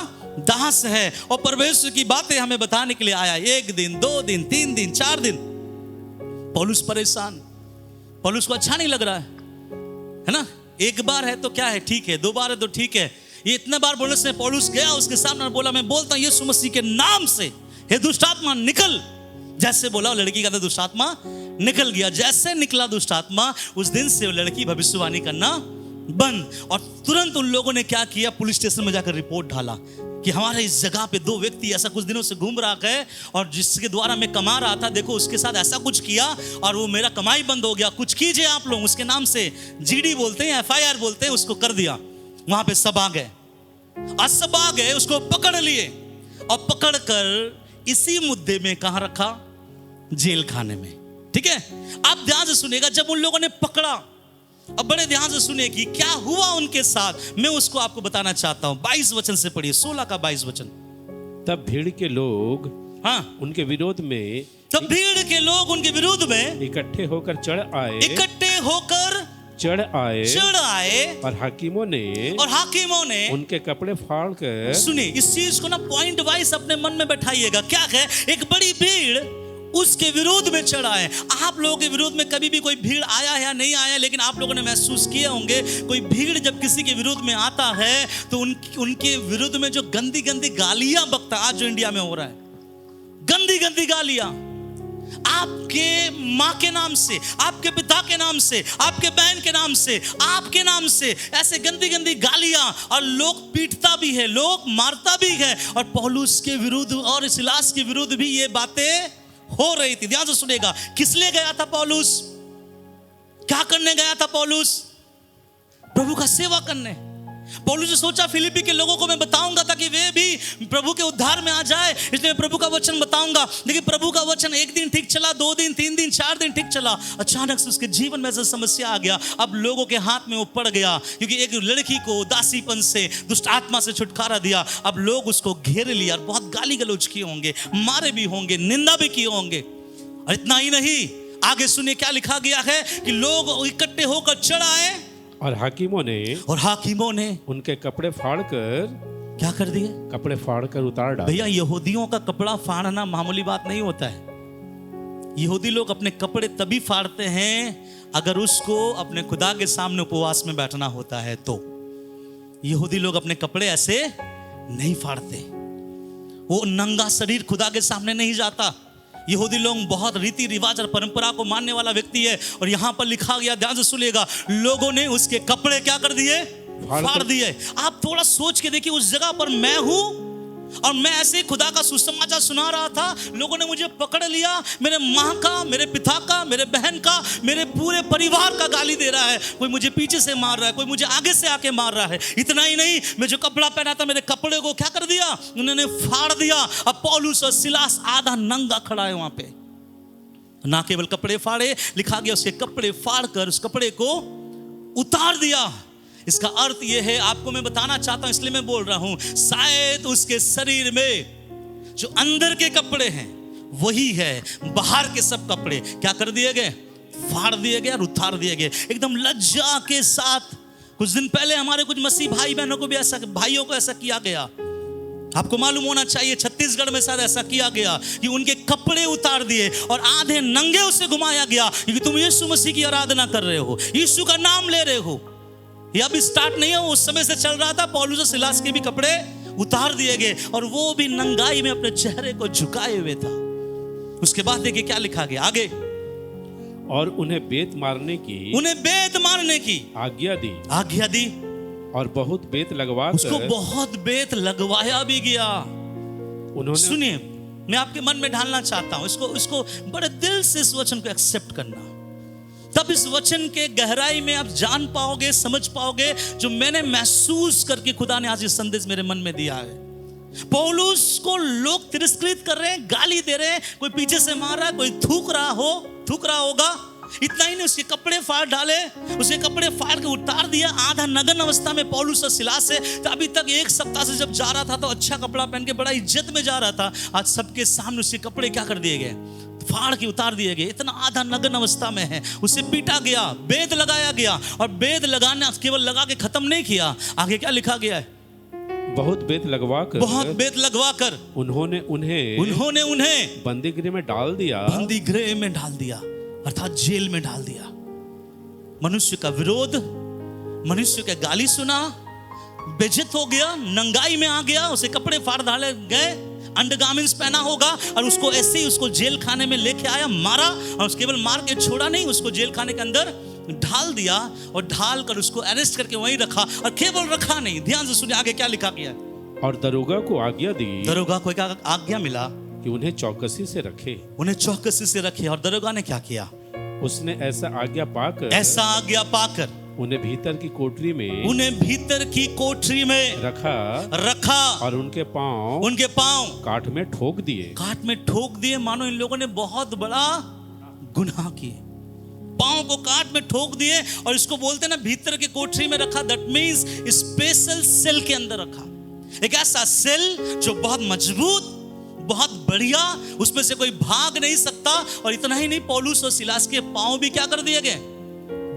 दास है और परमेश्वर की बातें हमें बताने के लिए आया। 1 दिन 2 दिन 3 दिन 4 दिन पौलुस परेशान, पौलुस को अच्छा नहीं लग रहा है ना। एक बार है तो क्या है, ठीक है, 2 बार है तो ठीक है, ये इतने बार बोलने से पौलुस गया उसके सामने और बोला, मैं बोलता हूं यीशु मसीह के नाम से हे दुष्ट आत्मा निकल। जैसे बोला लड़की का तो दुष्ट आत्मा निकल गया। जैसे निकला दुष्ट आत्मा, उस दिन से वो लड़की भविष्यवाणी करना बंद। और तुरंत उन लोगों ने क्या किया, पुलिस स्टेशन में जाकर रिपोर्ट डाला कि हमारे इस जगह पे 2 व्यक्ति ऐसा कुछ दिनों से घूम रहा है और जिसके द्वारा मैं कमा रहा था, देखो उसके साथ ऐसा कुछ किया और वो मेरा कमाई बंद हो गया, कुछ कीजिए आप लोग। उसके नाम से जीडी बोलते हैं, FIR बोलते हैं, उसको कर दिया। वहां पे सब आ गए, सब आ गए, उसको पकड़ लिए और पकड़कर इसी मुद्दे में कहां रखा, जेल खाने में। ठीक है, आप ध्यान से सुनिएगा। जब उन लोगों ने पकड़ा, अब बड़े ध्यान से सुनिए कि क्या हुआ उनके साथ, मैं उसको आपको बताना चाहता हूं। 22 वचन से पढ़िए, 16 का 22 वचन। तब भीड़ के लोग उनके विरोध में, तब भीड़ के लोग उनके विरोध में इकट्ठे होकर चढ़ आए और हाकिमों ने उनके कपड़े फाड़ कर, सुनिए इस चीज को ना पॉइंट वाइज अपने मन में बैठाइएगा। क्या है, एक बड़ी भीड़ उसके विरोध में चढ़ा है। आप लोगों के विरोध में कभी भी कोई भीड़ आया है या नहीं आया, लेकिन आप लोगों ने महसूस किए होंगे, कोई भीड़ जब किसी के विरोध में आता है तो उनके विरोध में जो गंदी गंदी गालियां बकता, आज जो इंडिया में हो रहा है, गंदी गंदी गालियां आपके माँ के नाम से, आपके पिता के नाम से, आपके बहन के नाम से, आपके नाम से, ऐसे गंदी गंदी गालियां, और लोग पीटता भी है, लोग मारता भी है। और पौलुस के विरुद्ध और सिलास के विरुद्ध भी ये बातें हो रही थी। ध्यान से सुनेगा, किस लिए गया था पौलुस, क्या करने गया था पौलुस? प्रभु का सेवा करने। पौलुस ने सोचा फिलिपी के लोगों को मैं बताऊंगा ताकि वे भी प्रभु के उद्धार में आ जाए, इसलिए मैं प्रभु का वचन बताऊंगा। लेकिन प्रभु का वचन 1 दिन ठीक चला, 2 दिन 3 दिन 4 दिन ठीक चला, अचानक से उसके जीवन में ऐसा समस्या आ गया। अब लोगों के हाथ में वो पड़ गया, क्योंकि एक लड़की को दासीपन से, दुष्ट आत्मा से छुटकारा दिया। अब लोग उसको घेर लिया और बहुत गाली गलौज किए होंगे, मारे भी होंगे, निंदा भी किए होंगे। और इतना ही नहीं, आगे सुनिए क्या लिखा गया है कि लोग इकट्ठे होकर चढ़ आए और हाकिमों ने उनके कपड़े फाड़कर क्या कर दिए, कपड़े फाड़कर उतार डाले। भैया यहूदियों का कपड़ा फाड़ना मामूली बात नहीं होता है। यहूदी लोग अपने कपड़े तभी फाड़ते हैं अगर उसको अपने खुदा के सामने उपवास में बैठना होता है तो। यहूदी लोग अपने कपड़े ऐसे नहीं फाड़ते, वो नंगा शरीर खुदा के सामने नहीं जाता। यहूदी लोग बहुत रीति रिवाज और परंपरा को मानने वाला व्यक्ति है। और यहां पर लिखा गया, ध्यान से सुनिएगा, लोगों ने उसके कपड़े क्या कर दिए, फाड़ दिए। आप थोड़ा सोच के देखिए, उस जगह पर मैं हूं और मैं ऐसे खुदा का सुसमाचार सुना रहा था, लोगों ने मुझे पकड़ लिया, मेरे माँ का, मेरे पिता का, मेरे बहन का, मेरे पूरे परिवार का गाली दे रहा है। कोई मुझे पीछे से मार रहा है, कोई मुझे आगे से आके मार रहा है। इतना ही नहीं, मैं जो कपड़ा पहना था, मेरे कपड़े को क्या कर दिया, उन्होंने फाड़ दिया। अब पौलुस और सिलास आधा नंगा खड़ा है वहां पे, ना केवल कपड़े फाड़े, लिखा गया उसके कपड़े फाड़ कर उस कपड़े को उतार दिया। इसका अर्थ यह है, आपको मैं बताना चाहता हूं इसलिए मैं बोल रहा हूं, शायद उसके शरीर में जो अंदर के कपड़े हैं वही है, बाहर के सब कपड़े क्या कर दिए गए, फाड़ दिए गए और उतार दिए गए एकदम लज्जा के साथ। कुछ दिन पहले हमारे कुछ मसीह भाई बहनों को भी ऐसा, भाइयों को ऐसा किया गया। आपको मालूम होना चाहिए, छत्तीसगढ़ में शायद ऐसा किया गया कि उनके कपड़े उतार दिए और आधे नंगे उसे घुमाया गया, क्योंकि तुम यीशु मसीह की आराधना कर रहे हो, यीशु का नाम ले रहे हो। यह अभी स्टार्ट नहीं है, उस समय से चल रहा था। पौलुस और सिलास के भी कपड़े उतार दिए गए और वो भी नंगाई में अपने चेहरे को झुकाए हुए था। उसके बाद देखिए क्या लिखा गया आगे, और उन्हें बेत मारने की आज्ञा दी और बहुत बेत लगवा, उसको बहुत बेत लगवाया भी गया। उन्होंने, सुनिए मैं आपके मन में ढालना चाहता हूं, इसको बड़े दिल से इस वचन को एक्सेप्ट करना, तब इस वचन के गहराई में आप जान पाओगे, समझ पाओगे जो मैंने महसूस करके खुदा ने आज ये संदेश मेरे मन में दिया है। पौलुस को लोग तिरस्कृत कर रहे हैं, गाली दे रहे हैं, कोई पीछे से मार रहा है, कोई थूक रहा होगा, इतना ही नहीं, उसके कपड़े फाड़ डाले, उसके कपड़े फाड़ के उतार दिया। आधा नग्न अवस्था में पौलुस और सिलास से, तो अभी तक एक सप्ताह से जब जा रहा था तो अच्छा कपड़ा पहन के बड़ा इज्जत में जा रहा था, आज सबके सामने उसके कपड़े क्या कर दिए गए, फाड़ के उतार दिए गए। इतना आधा नग्न अवस्था में है, उसे पीटा गया, बेद लगाया गया, और बेद लगाने केवल लगा के खत्म नहीं किया, आगे क्या लिखा गया है, बहुत बेद लगवा कर उन्होंने उन्हें बंदी गृह में डाल दिया, अर्थात जेल में डाल दिया। मनुष्य का विरोध, मनुष्य का गाली सुना, बेइज्जत हो गया, नंगाई में आ गया, उसे कपड़े फाड़ डाले गए, अंडरगारमेंट्स पहना होगा, और उसको ऐसे ही उसको जेल खाने में लेके आया, मारा, और केवल मार के छोड़ा नहीं, उसको जेल खाने के अंदर ढाल दिया, और ढाल कर उसको अरेस्ट करके वहीं रखा। और केवल रखा नहीं, ध्यान से सुनिए आगे क्या लिखा गया। और दरोगा को आज्ञा दी, दरोगा को क्या आज्ञा मिला कि उन्हें चौकसी से रखे। और दरोगा ने क्या किया, उसने ऐसा आज्ञा पाकर उन्हें भीतर की कोठरी में रखा और उनके पांव काठ में ठोक दिए। मानो इन लोगों ने बहुत बड़ा गुनाह किए, पांव को काट में ठोक दिए, और इसको बोलते ना भीतर के कोठरी में रखा, दैट मींस स्पेशल सेल के अंदर रखा, एक ऐसा सेल जो बहुत मजबूत, बहुत बढ़िया, उसमें से कोई भाग नहीं सकता। और इतना ही नहीं, पौलुस और सिलास के पांव भी क्या कर दिए गए,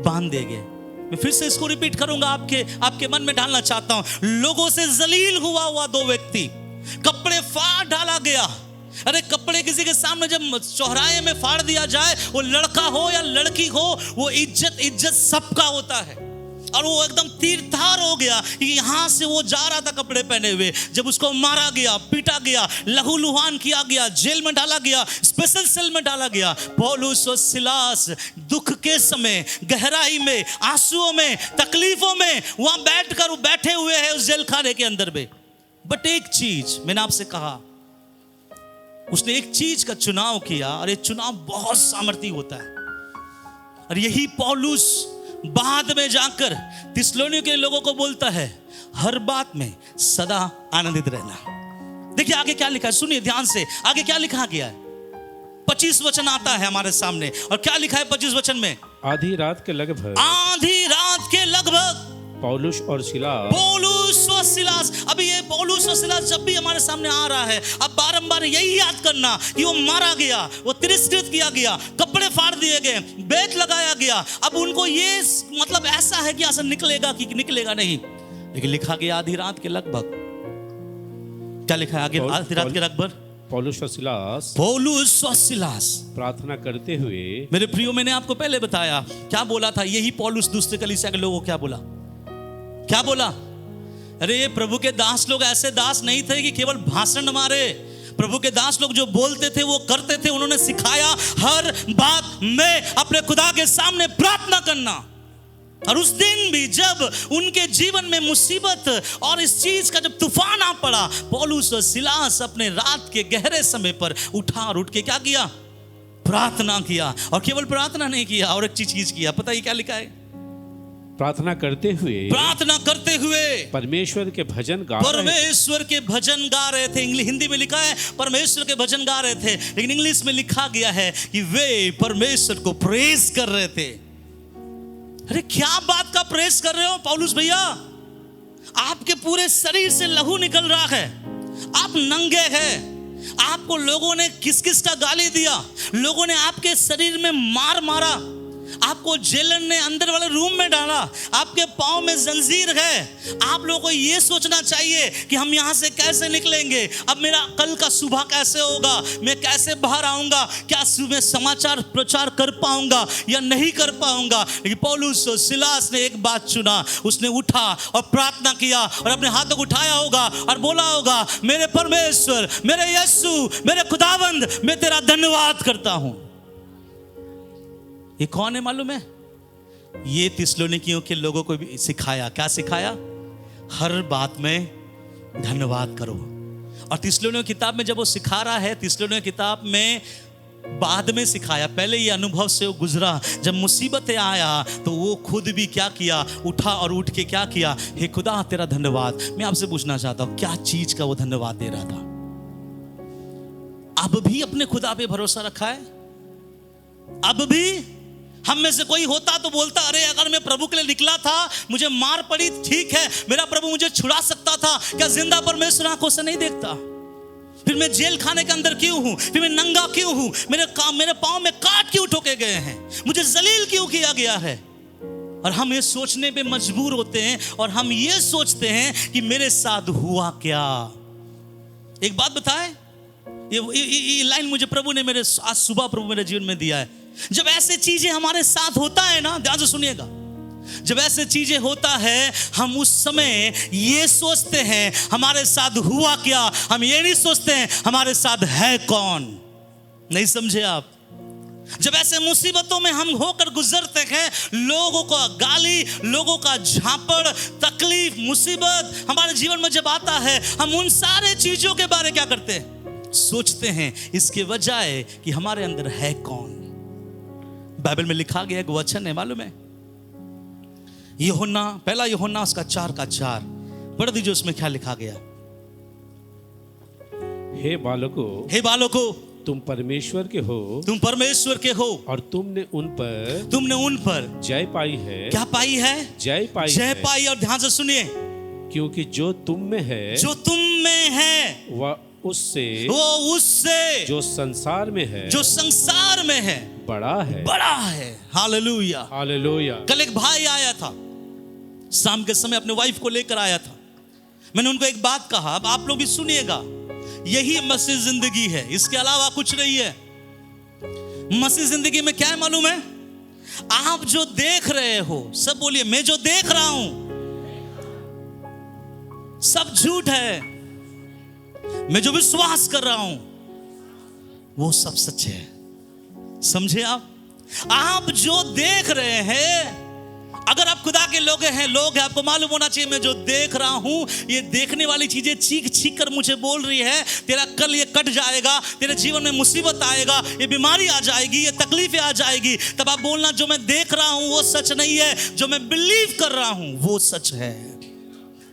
बांध दिए गए। मैं फिर से इसको रिपीट करूंगा, आपके मन में डालना चाहता हूं। लोगों से जलील हुआ दो व्यक्ति, कपड़े फाड़ डाला गया। अरे कपड़े किसी के सामने जब चौराहे में फाड़ दिया जाए, वो लड़का हो या लड़की हो, वो इज्जत सबका होता है। और वो एकदम तीरधार हो गया, यहां से वो जा रहा था कपड़े पहने हुए, जब उसको मारा गया, पीटा गया, लहूलुहान किया गया, जेल में डाला गया, स्पेशल सेल में डाला गया। पौलुस और सिलास दुख के समय, गहराई में, आंसुओं में, तकलीफों में वहां बैठे हुए हैं उस जेल खाने के अंदर में। बट एक चीज मैंने आपसे कहा, उसने एक चीज का चुनाव किया, और ये चुनाव बहुत सामर्थी होता है। और यही पौलुस बाद में जाकर थिस्सलुनीके के लोगों को बोलता है, हर बात में सदा आनंदित रहना। देखिए आगे क्या लिखा है, सुनिए ध्यान से, आगे क्या लिखा गया है। 25 वचन आता है हमारे सामने, और क्या लिखा है 25 वचन में, आधी रात के लगभग पौलुस और सिलास। अभी ये पौलुस और सिलास जब भी हमारे सामने आ रहा है, अब बारंबार यही याद करना कि वो मारा गया, वो तिरस्कृत किया गया, कपड़े फाड़ दिए गए, बेत लगाया गया। अब उनको ये मतलब ऐसा है कि ऐसा निकलेगा कि निकलेगा नहीं, लेकिन लिखा गया आधी रात के लगभग। क्या लिखा है आगे, आधी रात के लगभग पौलुस और सिलास प्रार्थना करते हुए। मेरे प्रियो, मैंने आपको पहले बताया क्या बोला था, यही पौलुस दूसरे कलीसिया के लोगों को क्या बोला, अरे ये प्रभु के दास लोग ऐसे दास नहीं थे कि केवल भाषण मारे। प्रभु के दास लोग जो बोलते थे वो करते थे। उन्होंने सिखाया हर बात में अपने खुदा के सामने प्रार्थना करना। और उस दिन भी जब उनके जीवन में मुसीबत और इस चीज का जब तूफान आ पड़ा, पौलुस और सिलास अपने रात के गहरे समय पर उठ के क्या किया, प्रार्थना किया। और केवल प्रार्थना नहीं किया, और एक चीज किया, पता है क्या लिखा है, प्रार्थना करते हुए परमेश्वर के भजन गा रहे थे। हिंदी में लिखा है परमेश्वर के भजन गा रहे थे, लेकिन इंग्लिश में लिखा गया है कि वे परमेश्वर को प्रेज कर रहे थे। अरे क्या बात का प्रेज कर रहे हो पौलुस भैया, आपके पूरे शरीर से लहू निकल रहा है, आप नंगे हैं, आपको लोगों ने किस का गाली दिया, लोगों ने आपके शरीर में मारा, आपको जेलर ने अंदर वाले रूम में डाला, आपके पांव में जंजीर है। आप लोगों को यह सोचना चाहिए कि हम यहां से कैसे निकलेंगे, अब मेरा कल का सुबह कैसे होगा, मैं कैसे बाहर आऊंगा, क्या सुबह समाचार प्रचार कर पाऊंगा या नहीं कर पाऊंगा। लेकिन पौलुस और सिलास ने एक बात चुना, उसने उठा और प्रार्थना किया और अपने हाथों को उठाया होगा और बोला होगा, मेरे परमेश्वर, मेरे यीशु, मेरे खुदावंद, मैं तेरा धन्यवाद करता हूं। ये कौन है मालूम है, ये थिस्सलुनीकियों के लोगों को भी सिखाया। क्या सिखाया, हर बात में धन्यवाद करो। और थिस्सलुनीकियों किताब में जब वो सिखा रहा है, थिस्सलुनीकियों किताब में बाद में सिखाया, पहले ये अनुभव से वो गुजरा। जब मुसीबतें आया तो वो खुद भी क्या किया, उठा और उठ के क्या किया, हे खुदा तेरा धन्यवाद। मैं आपसे पूछना चाहता हूं, क्या चीज का वो धन्यवाद दे रहा था? अब भी अपने खुदा पे भरोसा रखा है? अब भी हम में से कोई होता तो बोलता, अरे अगर मैं प्रभु के लिए निकला था, मुझे मार पड़ी, ठीक है, मेरा प्रभु मुझे छुड़ा सकता था, क्या जिंदा परमेश्वर आंखों से नहीं देखता? फिर मैं जेल खाने के अंदर क्यों हूं? फिर मैं नंगा क्यों हूं? मेरे पांव में काट क्यों ठोके गए हैं? मुझे जलील क्यों किया गया है? और हम ये सोचने पे मजबूर होते हैं और हम ये सोचते हैं कि मेरे साथ हुआ क्या। एक बात बताएं, ये लाइन मुझे प्रभु ने आज सुबह प्रभु मेरे जीवन में दिया है। जब ऐसे चीजें हमारे साथ होता है ना, ध्यान से सुनिएगा, जब ऐसे चीजें होता है, हम उस समय ये सोचते हैं हमारे साथ हुआ क्या, हम ये नहीं सोचते हैं हमारे साथ है कौन। नहीं समझे आप? जब ऐसे मुसीबतों में हम होकर गुजरते हैं, लोगों का गाली, लोगों का झापड़, तकलीफ, मुसीबत हमारे जीवन में जब आता है, हम उन सारे चीजों के बारे क्या करते हैं? सोचते हैं, इसके बजाय कि हमारे अंदर है कौन। बाइबल में लिखा गया एक वचन है, मालूम है? यूहन्ना, पहला यूहन्ना उसका 4:4 पढ़ दीजिए, उसमें क्या लिखा गया? हे बालकों, तुम परमेश्वर के हो और तुमने उन पर जय पाई है। क्या पाई है? जय पाई। और ध्यान से सुनिए, क्योंकि जो तुम में है वह उससे जो संसार में है बड़ा है। हालेलुया। कल एक भाई आया था, शाम के समय अपने वाइफ को लेकर आया था। मैंने उनको एक बात कहा, अब आप लोग भी सुनिएगा, यही मसीह जिंदगी है, इसके अलावा कुछ नहीं है। मसीह जिंदगी में क्या है मालूम है? आप जो देख रहे हो, सब बोलिए, मैं जो देख रहा हूं सब झूठ है। मैं जो विश्वास कर रहा हूं वो सब सच है। समझे आप जो देख रहे हैं, अगर आप खुदा के लोग हैं, आपको मालूम होना चाहिए, मैं जो देख रहा हूं, ये देखने वाली चीजें चीख कर मुझे बोल रही है, तेरा कल ये कट जाएगा, तेरे जीवन में मुसीबत आएगा, ये बीमारी आ जाएगी, ये तकलीफें आ जाएगी। तब आप बोलना, जो मैं देख रहा हूं वो सच नहीं है, जो मैं बिलीव कर रहा हूं वो सच है।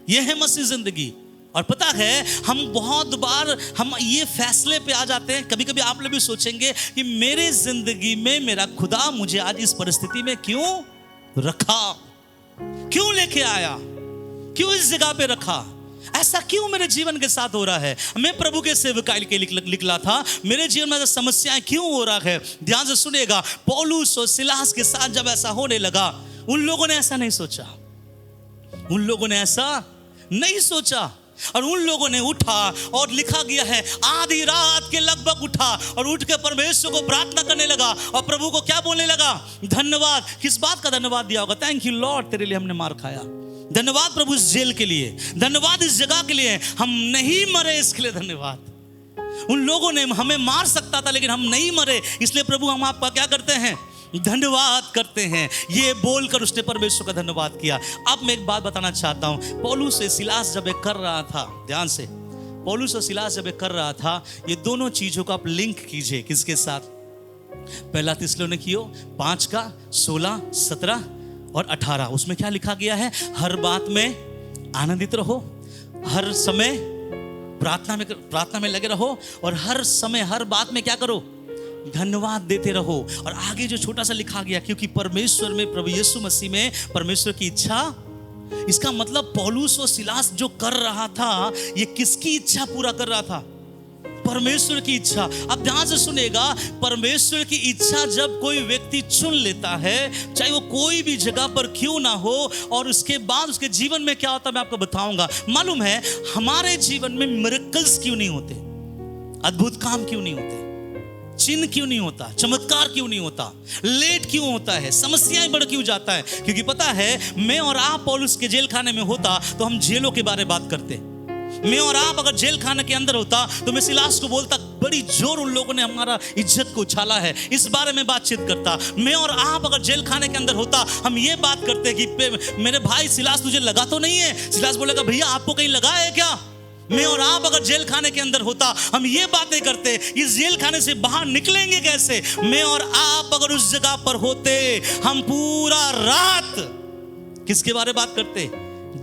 ये है मसीह जिंदगी। और पता है, हम बहुत बार हम ये फैसले पे आ जाते हैं, कभी कभी आप लोग भी सोचेंगे कि मेरे जिंदगी में मेरा खुदा मुझे आज इस परिस्थिति में क्यों रखा, क्यों लेके आया, क्यों इस जगह पे रखा, ऐसा क्यों मेरे जीवन के साथ हो रहा है। मैं प्रभु के सेवकाई के निकला था, मेरे जीवन में समस्याएं क्यों हो रहा है। ध्यान से सुनिएगा, पौलुस और सिलास के साथ जब ऐसा होने लगा, उन लोगों ने ऐसा नहीं सोचा, और उन लोगों ने उठा, और लिखा गया है आधी रात के लगभग उठा और उठ के परमेश्वर को प्रार्थना करने लगा और प्रभु को क्या बोलने लगा? धन्यवाद। किस बात का धन्यवाद दिया होगा? थैंक यू लॉर्ड, तेरे लिए हमने मार खाया। धन्यवाद प्रभु इस जेल के लिए, धन्यवाद इस जगह के लिए, हम नहीं मरे इसके लिए धन्यवाद। उन लोगों ने हमें मार सकता था लेकिन हम नहीं मरे, इसलिए प्रभु हम आपका क्या करते हैं? धन्यवाद करते हैं। ये बोलकर उसने परमेश्वर का धन्यवाद किया। अब मैं एक बात बताना चाहता हूं, पौलुस से सिलास जब कर रहा था, ध्यान से, पौलुस और सिलास जब कर रहा था, ये दोनों चीजों का आप लिंक कीजिए किसके साथ? पहला थिस्सलुनीकियों 5:16, 17 और 18, उसमें क्या लिखा गया है? हर बात में आनंदित रहो, हर समय प्रार्थना में लगे रहो, और हर समय हर बात में क्या करो? धन्यवाद देते रहो। और आगे जो छोटा सा लिखा गया, क्योंकि परमेश्वर में, प्रभु यीशु मसीह में परमेश्वर की इच्छा। इसका मतलब पौलुस और सिलास जो कर रहा था, ये किसकी इच्छा पूरा कर रहा था? परमेश्वर की इच्छा। अब ध्यान से सुनेगा, परमेश्वर की इच्छा जब कोई व्यक्ति चुन लेता है, चाहे वो कोई भी जगह पर क्यों ना हो, और उसके बाद उसके जीवन में क्या होता है मैं आपको बताऊंगा। मालूम है, हमारे जीवन में मिरेकल्स क्यों नहीं होते? अद्भुत काम क्यों नहीं होते? चिन्ह क्यों नहीं होता? चमत्कार क्यों नहीं होता? लेट क्यों होता है? समस्याएं बढ़ क्यों जाता है? क्योंकि पता है, मैं और आप पौलुस के जेल खाने में होता तो हम जेलों के बारे में बात करते। मैं और आप अगर जेल खाने के अंदर होता तो मैं सिलास को बोलता, बड़ी जोर उन लोगों ने हमारा इज्जत को उछाला है, इस बारे में बातचीत करता। मैं और आप अगर जेल खाने के अंदर होता, हम ये बात करते कि मेरे भाई सिलास तुझे लगा तो नहीं है? सिलास बोलेगा, भैया आपको कहीं लगा है क्या? मैं और आप अगर जेल खाने के अंदर होता, हम ये बातें करते, इस जेल खाने से बाहर निकलेंगे कैसे? मैं और आप अगर उस जगह पर होते, हम पूरा रात किसके बारे में बात करते?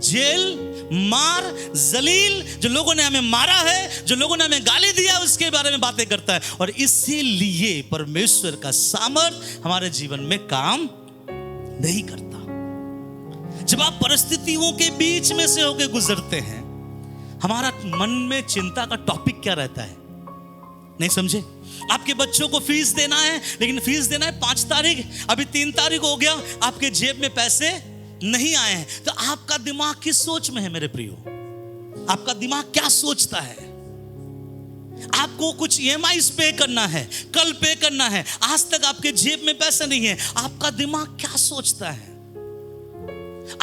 जेल मार जलील, जो लोगों ने हमें मारा है, जो लोगों ने हमें गाली दिया, उसके बारे में बातें करता है। और इसीलिए परमेश्वर का सामर्थ हमारे जीवन में काम नहीं करता। जब आप परिस्थितियों के बीच में से होकर गुजरते हैं, हमारा मन में चिंता का टॉपिक क्या रहता है? नहीं समझे? आपके बच्चों को फीस देना है, लेकिन फीस देना है 5 तारीख, अभी 3 तारीख हो गया, आपके जेब में पैसे नहीं आए हैं। तो आपका दिमाग किस सोच में है मेरे प्रियो? आपका दिमाग क्या सोचता है? आपको कुछ EMIs पे करना है, कल पे करना है, आज तक आपके जेब में पैसे नहीं है। आपका दिमाग क्या सोचता है?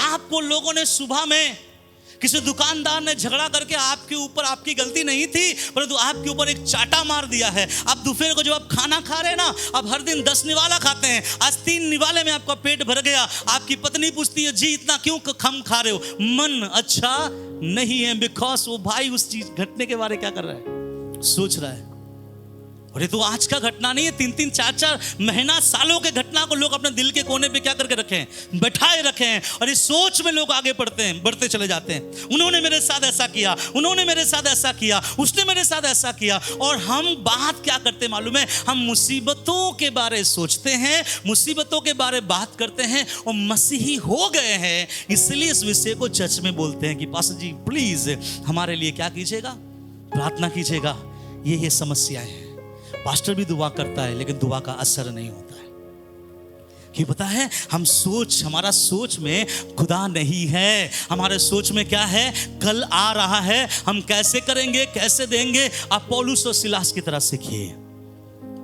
आपको लोगों ने सुबह में, किसी दुकानदार ने झगड़ा करके आपके ऊपर, आपकी गलती नहीं थी परंतु आपके ऊपर एक चाटा मार दिया है। अब दोपहर को जब आप खाना खा रहे हैं ना, अब हर दिन 10 निवाला खाते हैं, आज 3 निवाले में आपका पेट भर गया। आपकी पत्नी पूछती है, जी इतना क्यों कम खा रहे हो? मन अच्छा नहीं है, बिकॉज वो भाई उस चीज घटने के बारे में क्या कर रहा है? सोच रहा है। और ये तो आज का घटना नहीं है, 3-3, 4-4 महीना, सालों के घटना को लोग अपने दिल के कोने पे क्या करके रखे हैं? बैठाए रखे हैं। और इस सोच में लोग आगे बढ़ते चले जाते हैं। उन्होंने मेरे साथ ऐसा किया, उन्होंने मेरे साथ ऐसा किया, उसने मेरे साथ ऐसा किया। और हम बात क्या करते मालूम है? हम मुसीबतों के बारे सोचते हैं, मुसीबतों के बारे बात करते हैं, और मसीही हो गए हैं इसलिए इस विषय को चर्च में बोलते हैं कि पास्टर जी प्लीज हमारे लिए क्या कीजिएगा? प्रार्थना कीजिएगा। ये समस्याएं हैं। पास्टर भी दुआ करता है, लेकिन दुआ का असर नहीं होता है। क्यों पता है? हमारा सोच में खुदा नहीं है। हमारे सोच में क्या है? कल आ रहा है, हम कैसे करेंगे, कैसे देंगे। आप पौलुस और सिलास की तरह सीखिए।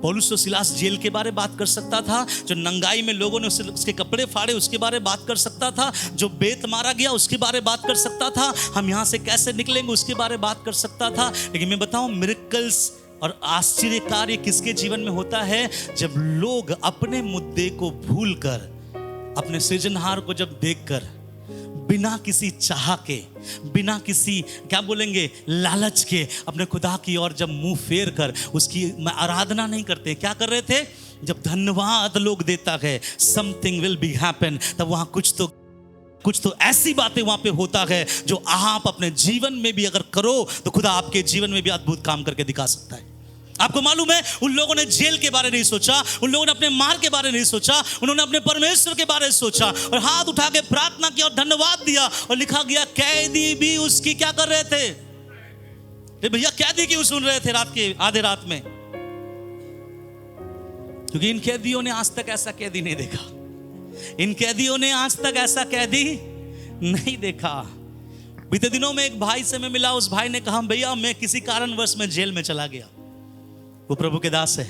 पौलुस और सिलास जेल के बारे बात कर सकता था, जो नंगाई में लोगों ने उसके कपड़े फाड़े उसके बारे बात कर सकता था, जो बेत मारा गया उसके बारे बात कर सकता था, हम यहाँ से कैसे निकलेंगे उसके बारे बात कर सकता था। लेकिन मैं बताऊं, मिरेकल्स और आश्चर्य कार्य किसके जीवन में होता है? जब लोग अपने मुद्दे को भूलकर, अपने सृजनहार को जब देखकर, बिना किसी चाह के, बिना किसी क्या बोलेंगे लालच के, अपने खुदा की ओर जब मुंह फेर कर उसकी आराधना नहीं करते। क्या कर रहे थे? जब धन्यवाद लोग देता है, समथिंग विल बी हैपन, तब वहां कुछ तो ऐसी बातें वहां पे होता है जो आप अपने जीवन में भी अगर करो तो खुदा आपके जीवन में भी अद्भुत काम करके दिखा सकता है। आपको मालूम है, उन लोगों ने जेल के बारे नहीं सोचा, उन लोगों ने अपने मार के बारे नहीं सोचा, उन्होंने अपने परमेश्वर के बारे में सोचा और हाथ उठा के प्रार्थना की और धन्यवाद दिया। और लिखा गया कैदी भी उसकी क्या कर रहे थे? भैया कैदी क्यों सुन रहे थे रात के आधे रात में? क्योंकि इन कैदियों ने आज तक ऐसा कैदी नहीं देखा। इन कैदियों ने आज तक ऐसा कैदी नहीं देखा। बीते दिनों में एक भाई से मैं मिला, उस भाई ने कहा, भैया मैं किसी कारणवश में जेल में चला गया। वो प्रभु के दास है।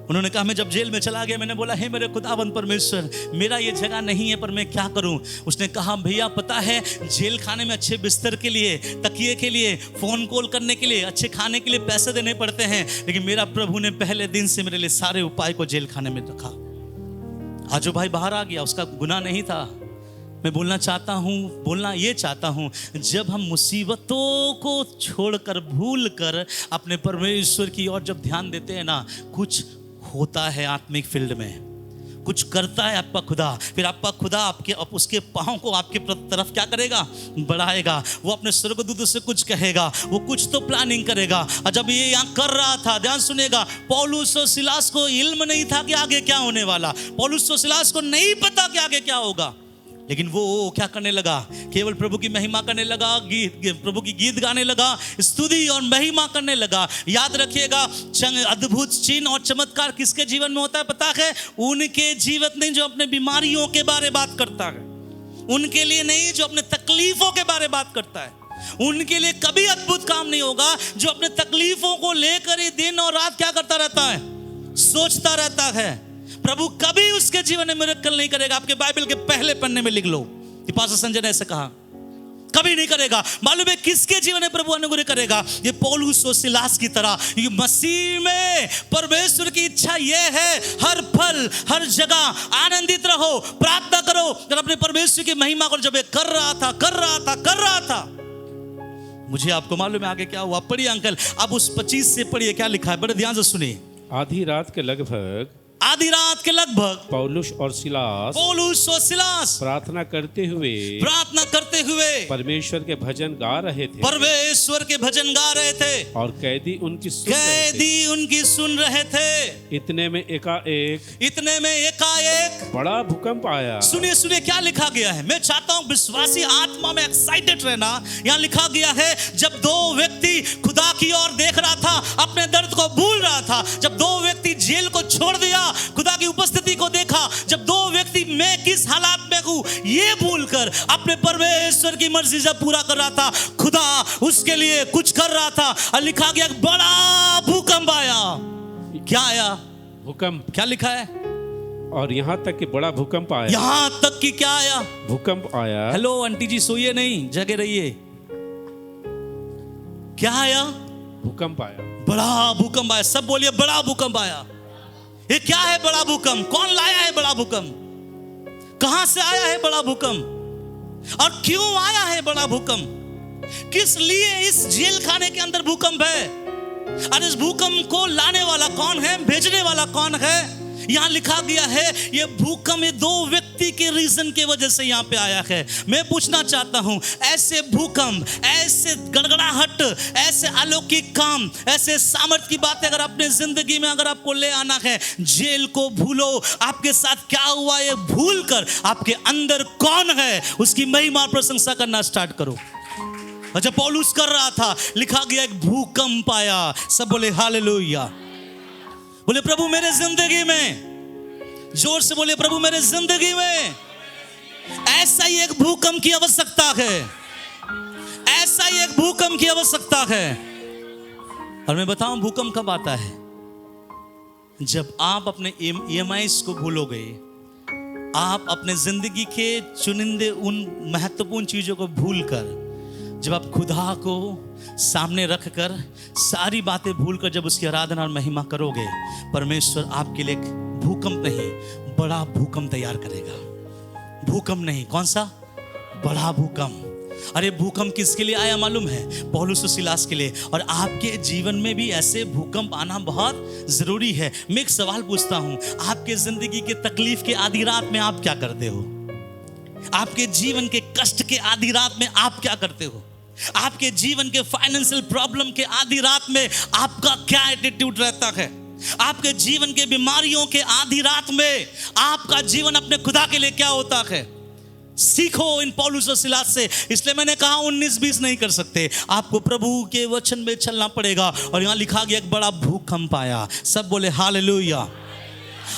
उन्होंने कहा, मैं जब जेल में चला गया, मैंने बोला, हे मेरे खुदावंद परमेश्वर, मेरा ये जगह नहीं है पर मैं क्या करूं? उसने कहा, भैया पता है, जेल खाने में अच्छे बिस्तर के लिए, तकिए के लिए, फोन कॉल करने के लिए, अच्छे खाने के लिए पैसे देने पड़ते हैं, लेकिन मेरा प्रभु ने पहले दिन से मेरे लिए सारे उपाय को जेल खाने में रखा। आज जो भाई बाहर आ गया उसका गुनाह नहीं था। मैं बोलना ये चाहता हूँ, जब हम मुसीबतों को छोड़कर, भूल कर अपने परमेश्वर की ओर जब ध्यान देते हैं ना, कुछ होता है आत्मिक फील्ड में, कुछ करता है आपका खुदा। फिर आपका खुदा उसके पाँव को आपके तरफ क्या करेगा? बढ़ाएगा। वो अपने स्वर्गदूतों से कुछ कहेगा, वो कुछ तो प्लानिंग करेगा। और जब ये यहाँ कर रहा था, ध्यान सुनेगा, पौलुस और सिलास को इल्म नहीं था कि आगे क्या होने वाला। पौलुस और सिलास को नहीं पता कि आगे क्या होगा, लेकिन वो क्या करने लगा? केवल प्रभु की महिमा करने लगा, प्रभु की गीत गाने लगा, स्तुति और महिमा करने लगा। याद रखिएगा, अद्भुत चिन्ह और चमत्कार किसके जीवन में होता है पता है? उनके जीवन नहीं जो अपने बीमारियों के बारे बात करता है, उनके लिए नहीं जो अपने तकलीफों के बारे बात करता है। उनके लिए कभी अद्भुत काम नहीं होगा जो अपने तकलीफों को लेकर ही दिन और रात क्या करता रहता है? सोचता रहता है। प्रभु कभी उसके जीवन में मिरेकल नहीं करेगा। आपके बाइबल के पहले पन्ने में लिख लो कि पास्टर संजय ने ऐसे कहा, कभी नहीं करेगा। मालूम है किसके जीवन में प्रभु अनुग्रह करेगा? ये पौलुस और सिलास की तरह। ये मसीह में परमेश्वर की इच्छा ये है, हर पल हर जगह आनंदित रहो, प्रार्थना करो। जब अपने परमेश्वर की महिमा को जब कर रहा था, मुझे आपको मालूम है आगे क्या हुआ? पढ़िए अंकल, अब उस 25 से पढ़िए क्या लिखा है, बड़े ध्यान से सुनिए। आधी रात के लगभग आधी रात के लगभग पौलुस और सिलास प्रार्थना करते हुए परमेश्वर के भजन गा रहे थे और कैदी उनकी सुन रहे थे। इतने में एकाएक बड़ा भूकंप आया। सुनिए क्या लिखा गया है। मैं चाहता हूं विश्वासी आत्मा में एक्साइटेड रहना। यहाँ लिखा गया है जब दो व्यक्ति खुदा की ओर देख रहा था, अपने दर्द को भूल रहा था, जब दो व्यक्ति जेल को छोड़ दिया, खुदा की उपस्थिति को देखा, जब दो व्यक्ति मैं किस हालात में हूं ये भूलकर अपने परमेश्वर की मर्जी जब पूरा कर रहा था, खुदा उसके लिए कुछ कर रहा था। और लिखा गया बड़ा भूकंप आया। क्या आया? भूकंप। क्या लिखा है? और यहाँ तक कि बड़ा भूकंप आया। यहाँ तक कि क्या आया? भूकंप आया। हेलो आंटी जी, सोइए नहीं, जगे रहिए। क्या आया? भूकंप आया। बड़ा भूकंप आया। सब बोलिए बड़ा भूकंप आया। ये क्या है बड़ा भूकंप? कौन लाया है बड़ा भूकंप? कहां से आया है बड़ा भूकंप? और क्यों आया है बड़ा भूकंप? किस लिए इस जेल खाने के अंदर भूकंप है? और इस भूकंप को लाने वाला कौन है? भेजने वाला कौन है? यहां लिखा गया है ये भूकंप दो व्यक्ति के रीजन के वजह से यहां पे आया है। मैं पूछना चाहता हूं, ऐसे भूकंप, ऐसे गड़गड़ाहट, ऐसे अलौकिक काम, ऐसे सामर्थ की बातें अगर अपने जिंदगी में अगर आपको ले आना है, जेल को भूलो, आपके साथ क्या हुआ ये भूल कर आपके अंदर कौन है उसकी महिमा प्रशंसा करना स्टार्ट करो। और जब पौलुस कर रहा था, लिखा गया एक भूकंप आया। सब बोले हालेलुया। बोले प्रभु मेरे जिंदगी में, जोर से बोले प्रभु मेरे जिंदगी में ऐसा ही एक भूकंप की आवश्यकता है। ऐसा ही एक भूकंप की आवश्यकता है। और मैं बताऊं भूकंप कब आता है? जब आप अपने EMIs को भूलोगे, आप अपने जिंदगी के चुनिंदे उन महत्वपूर्ण चीजों को भूलकर, जब आप खुदा को सामने रखकर सारी बातें भूलकर जब उसकी आराधना और महिमा करोगे, परमेश्वर आपके लिए भूकंप नहीं, बड़ा भूकंप तैयार करेगा। भूकंप नहीं, कौन सा? बड़ा भूकंप। अरे भूकंप किसके लिए आया मालूम है? पौलुस और सिलास के लिए। और आपके जीवन में भी ऐसे भूकंप आना बहुत जरूरी है। मैं एक सवाल पूछता हूं, आपके जिंदगी के तकलीफ के आधी रात में आप क्या करते हो? आपके जीवन के कष्ट के आधी रात में आप क्या करते हो? आपके जीवन के फाइनेंशियल प्रॉब्लम के आधी रात में आपका क्या एटीट्यूड रहता है? आपके जीवन के बीमारियों के आधी रात में आपका जीवन अपने खुदा के लिए क्या होता है? सीखो इन पौलुस और सिलास से। इसलिए मैंने कहा 19-20 नहीं कर सकते, आपको प्रभु के वचन में चलना पड़ेगा। और यहां लिखा गया एक बड़ा भूकंप आया। सब बोले हालेलुया।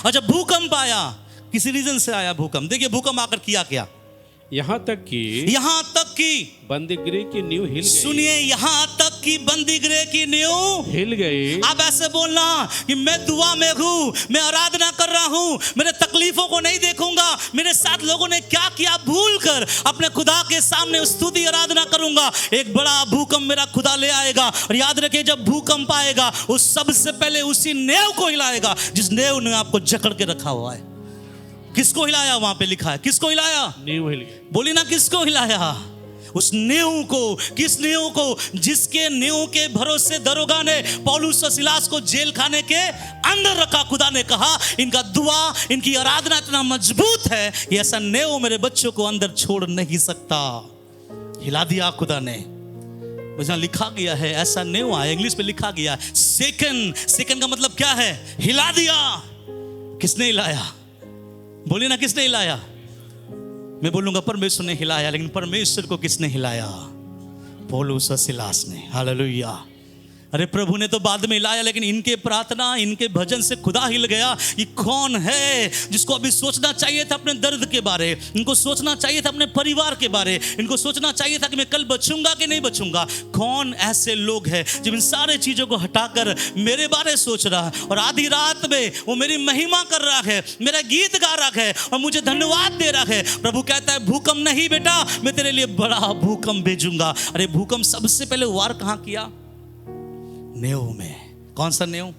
और जब भूकंप आया, किसी रीजन से आया भूकंप। देखिए भूकंप आकर किया क्या? यहाँ तक कि बंदीगृह की नींव हिल गई। सुनिए, यहाँ तक कि बंदीगृह की नींव हिल गई। अब ऐसे बोलना कि मैं दुआ में हूँ, मैं आराधना कर रहा हूँ, मेरे तकलीफों को नहीं देखूंगा, मेरे साथ लोगों ने क्या किया भूल कर अपने खुदा के सामने स्तुति आराधना करूंगा। एक बड़ा भूकंप मेरा खुदा ले आएगा। और याद रखिए जब भूकंप आएगा, उस सबसे पहले उसी नेव को हिलाएगा जिस नेव ने आपको जकड़ के रखा हुआ है। किसको हिलाया? वहां पे लिखा है किसको हिलाया? नींव हिल गई। बोली ना किसको हिलाया? उस नींव को। किस नींव को? जिसके नींव के भरोसे दरोगा ने पौलुस और सिलास को जेल खाने के अंदर रखा। खुदा ने कहा इनका दुआ, इनकी आराधना इतना मजबूत है कि ऐसा नींव मेरे बच्चों को अंदर छोड़ नहीं सकता। हिला दिया खुदा ने। जहां लिखा गया है ऐसा नींव आया, इंग्लिश में लिखा गया है सेकंड का मतलब क्या है? हिला दिया। किसने हिलाया? बोलिए ना किसने हिलाया? मैं बोलूंगा परमेश्वर ने हिलाया, लेकिन परमेश्वर को किसने हिलाया? पौलुस और सिलास ने। हालेलुया। अरे प्रभु ने तो बाद में हिलाया, लेकिन इनके प्रार्थना, इनके भजन से खुदा हिल गया। ये कौन है जिसको अभी सोचना चाहिए था अपने दर्द के बारे, इनको सोचना चाहिए था अपने परिवार के बारे, इनको सोचना चाहिए था कि मैं कल बचूंगा कि नहीं बचूंगा। कौन ऐसे लोग हैं जब इन सारे चीजों को हटाकर मेरे बारे सोच रहा है और आधी रात में वो मेरी महिमा कर रहा है, मेरा गीत गा रहा है और मुझे धन्यवाद दे रहा है। प्रभु कहता है भूकंप नहीं बेटा, मैं तेरे लिए बड़ा भूकंप भेजूंगा। अरे भूकंप सबसे पहले वार कहां किया? नेव में। कौन सा नेव?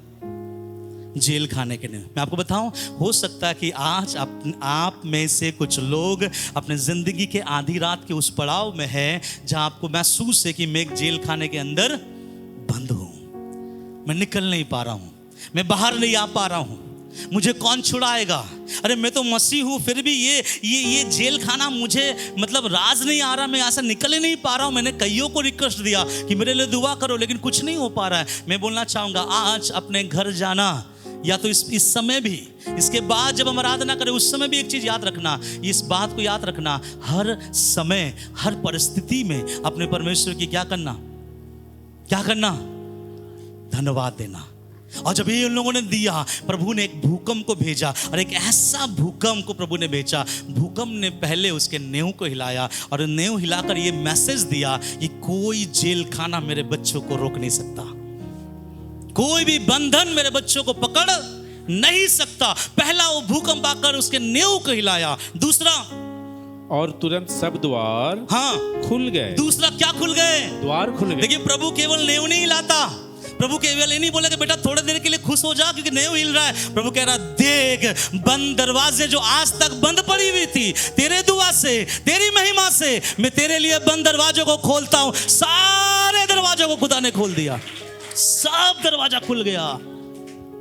जेल खाने के नेव। मैं आपको बताऊं, हो सकता है कि आज आप में से कुछ लोग अपने जिंदगी के आधी रात के उस पड़ाव में है जहां आपको महसूस है कि मैं एक जेल खाने के अंदर बंद हूं, मैं निकल नहीं पा रहा हूं, मैं बाहर नहीं आ पा रहा हूं। मुझे कौन छुड़ाएगा? अरे मैं तो मसीह हूँ, फिर भी ये जेल खाना मुझे मतलब राज नहीं आ रहा, मैं यहाँ से निकल ही नहीं पा रहा हूँ। मैंने कईयों को रिक्वेस्ट दिया कि मेरे लिए दुआ करो, लेकिन कुछ नहीं हो पा रहा है। मैं बोलना चाहूँगा, आज अपने घर जाना या तो इस समय भी, इसके बाद जब हम आराधना करें उस समय भी एक चीज़ याद रखना, इस बात को याद रखना, हर समय हर परिस्थिति में अपने परमेश्वर की क्या करना, धन्यवाद देना। और जब ये उन लोगों ने दिया, प्रभु ने एक भूकंप को भेजा, और एक ऐसा भूकंप को प्रभु ने भेजा, भूकंप ने पहले उसके नेव को हिलाया और नेव हिलाकर ये मैसेज दिया कि कोई जेल खाना मेरे बच्चों को रोक नहीं सकता, कोई भी बंधन मेरे बच्चों को पकड़ नहीं सकता। पहला वो भूकंप आकर उसके नेव को हिलाया। दूसरा, और तुरंत सब द्वार खुल गए। दूसरा क्या खुल गए? द्वार खुल गए। देखिए, प्रभु केवल नेव नहीं हिलाता, प्रभु केवल ये नहीं बोला कि बेटा थोड़ी देर के लिए खुश हो जा क्योंकि नेव हिल रहा है। प्रभु कह रहा, देख बंद दरवाजे जो आज तक बंद पड़ी हुई थी, तेरे दुआ से, तेरी महिमा से मैं तेरे लिए बंद दरवाजों को खोलता हूं। सारे दरवाजों को खुदा ने खोल दिया, सब दरवाजा खुल गया।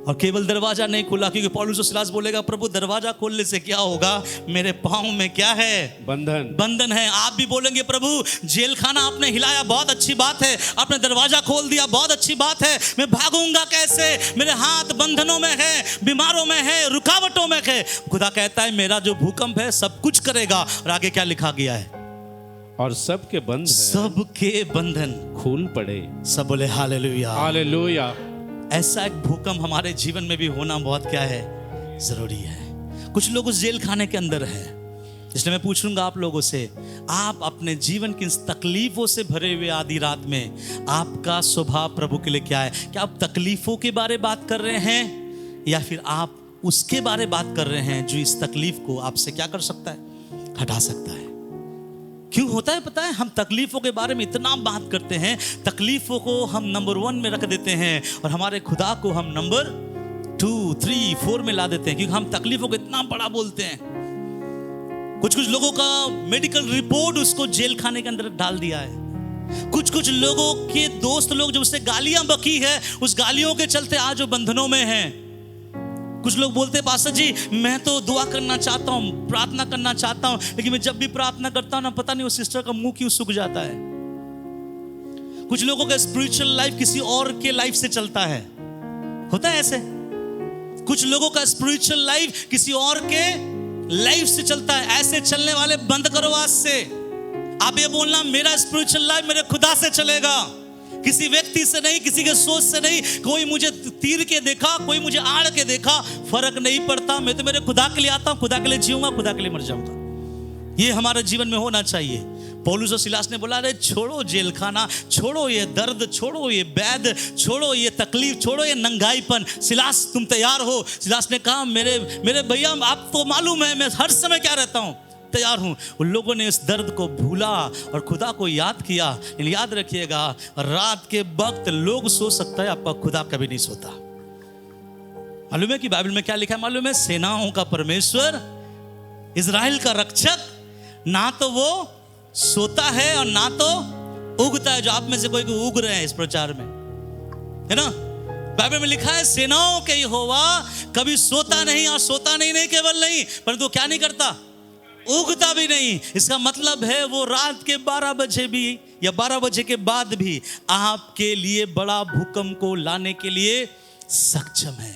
और केवल दरवाजा नहीं खुला, क्योंकि पौलुस और सिलास बोलेगा, प्रभु दरवाजा खोलने से क्या होगा, मेरे पांव में क्या है? बंधन है। आप भी बोलेंगे, प्रभु जेल खाना आपने हिलाया, बहुत अच्छी बात है, आपने दरवाजा खोल दिया, बहुत अच्छी बात है, मैं भागूंगा कैसे? मेरे हाथ बंधनों में है, बीमारों में है, रुकावटों में है। खुदा कहता है, मेरा जो भूकंप है सब कुछ करेगा। और आगे क्या लिखा गया है? और सबके बंधन खुल पड़े। सब बोले हालेलुया, हालेलुया। ऐसा एक भूकंप हमारे जीवन में भी होना बहुत क्या है, जरूरी है। कुछ लोग उस जेल खाने के अंदर है, इसलिए मैं पूछूंगा आप लोगों से, आप अपने जीवन की तकलीफों से भरे हुए आधी रात में आपका स्वभाव प्रभु के लिए क्या है? क्या आप तकलीफों के बारे बात कर रहे हैं, या फिर आप उसके बारे बात कर रहे हैं जो इस तकलीफ को आपसे क्या कर सकता है, हटा सकता है? क्यों होता है पता है, हम तकलीफों के बारे में इतना बात करते हैं, तकलीफों को हम नंबर 1 में रख देते हैं और हमारे खुदा को हम नंबर 2, 3, 4 में ला देते हैं, क्योंकि हम तकलीफों को इतना बड़ा बोलते हैं। कुछ लोगों का मेडिकल रिपोर्ट उसको जेल खाने के अंदर डाल दिया है। कुछ लोगों के दोस्त लोग जो उससे गालियां बकी है, उस गालियों के चलते आज वो बंधनों में हैं। कुछ लोग बोलते हैं, पास्टर जी मैं तो दुआ करना चाहता हूँ, प्रार्थना करना चाहता हूँ, लेकिन मैं जब भी प्रार्थना करता हूँ ना, पता नहीं वो सिस्टर का मुंह क्यों सूख जाता है। कुछ लोगों का स्पिरिचुअल लाइफ किसी और के लाइफ से चलता है, होता है ऐसे। कुछ लोगों का स्पिरिचुअल लाइफ किसी और के लाइफ से चलता है। ऐसे चलने वाले बंद करो आज से। आप ये बोलना, मेरा स्पिरिचुअल लाइफ मेरे खुदा से चलेगा, किसी व्यक्ति से नहीं, किसी के सोच से नहीं। कोई मुझे तीर के देखा, कोई मुझे आड़ के देखा, फर्क नहीं पड़ता। मैं तो मेरे खुदा के लिए आता हूं, खुदा के लिए जीऊंगा, खुदा के लिए मर जाऊंगा। ये हमारे जीवन में होना चाहिए। पौलुस और सिलास ने बोला, अरे छोड़ो जेल खाना, छोड़ो ये दर्द, छोड़ो ये बैद, छोड़ो ये तकलीफ, छोड़ो ये नंगाईपन। सिलास तुम तैयार हो? सिलास ने कहा, मेरे भैया आपको मालूम है मैं हर समय क्या रहता हूं, तैयार हूं। उन लोगों ने इस दर्द को भूला और खुदा को याद किया। याद रखिएगा, रात के वक्त लोग सो सकता है, आपका खुदा कभी नहीं सोता। मालूम है कि बाइबल में क्या लिखा है? मालूम है, सेनाओं का परमेश्वर, इजराइल का रक्षक, ना तो वो सोता है और ना तो उगता है। जो आप में से कोई उग रहे हैं इस प्रचार में, है ना? बाइबल में लिखा है, सेनाओं के यहोवा कभी सोता नहीं, और सोता नहीं केवल नहीं, परंतु क्या नहीं करता, उगता भी नहीं। इसका मतलब है वो रात के 12 बजे भी या 12 बजे के बाद भी आपके लिए बड़ा भूकंप को लाने के लिए सक्षम है।